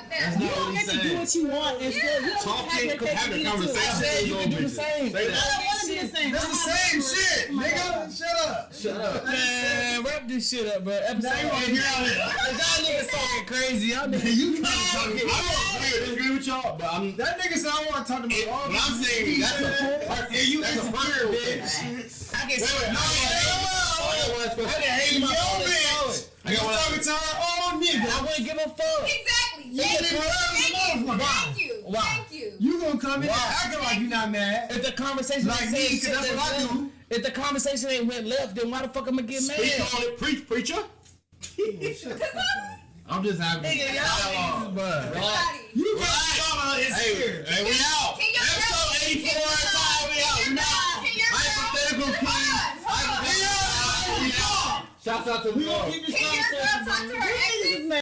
That's You not don't what he's get to do saying. what you want and still. You don't Talking, have your having a cake conversation. I said you can do the same. Say I that. don't want to be the same. That's the same shit, nigga. Shut up. Shut up. Man, wrap this shit up, bro. Episode Now you wanna get out of here. Y'all niggas talking crazy. Y'all niggas. You kind of talking. I don't disagree with y'all, but I'm. That nigga said I want to talk to me. What I'm saying, that's a personal thing. I can say I can hate my bitch. I got one. Talking to her old nigga. I wouldn't give a fuck. Exactly. Thank you. Why? Thank you. You gonna come in acting like you not mad. If the conversation Like ain't me, said 'cause shit that's what I left, do. if the conversation ain't went left, then why the fuck am I get Speak mad? on it, preach, preacher. I'm just having Nigga, y'all niggas, bro. You can't Hey, hey, we out. Can you Episode 84, that's all we out. We out. Hypothetical king. Hypothetical. Shout out to the keep this Can your girl talk to her exes?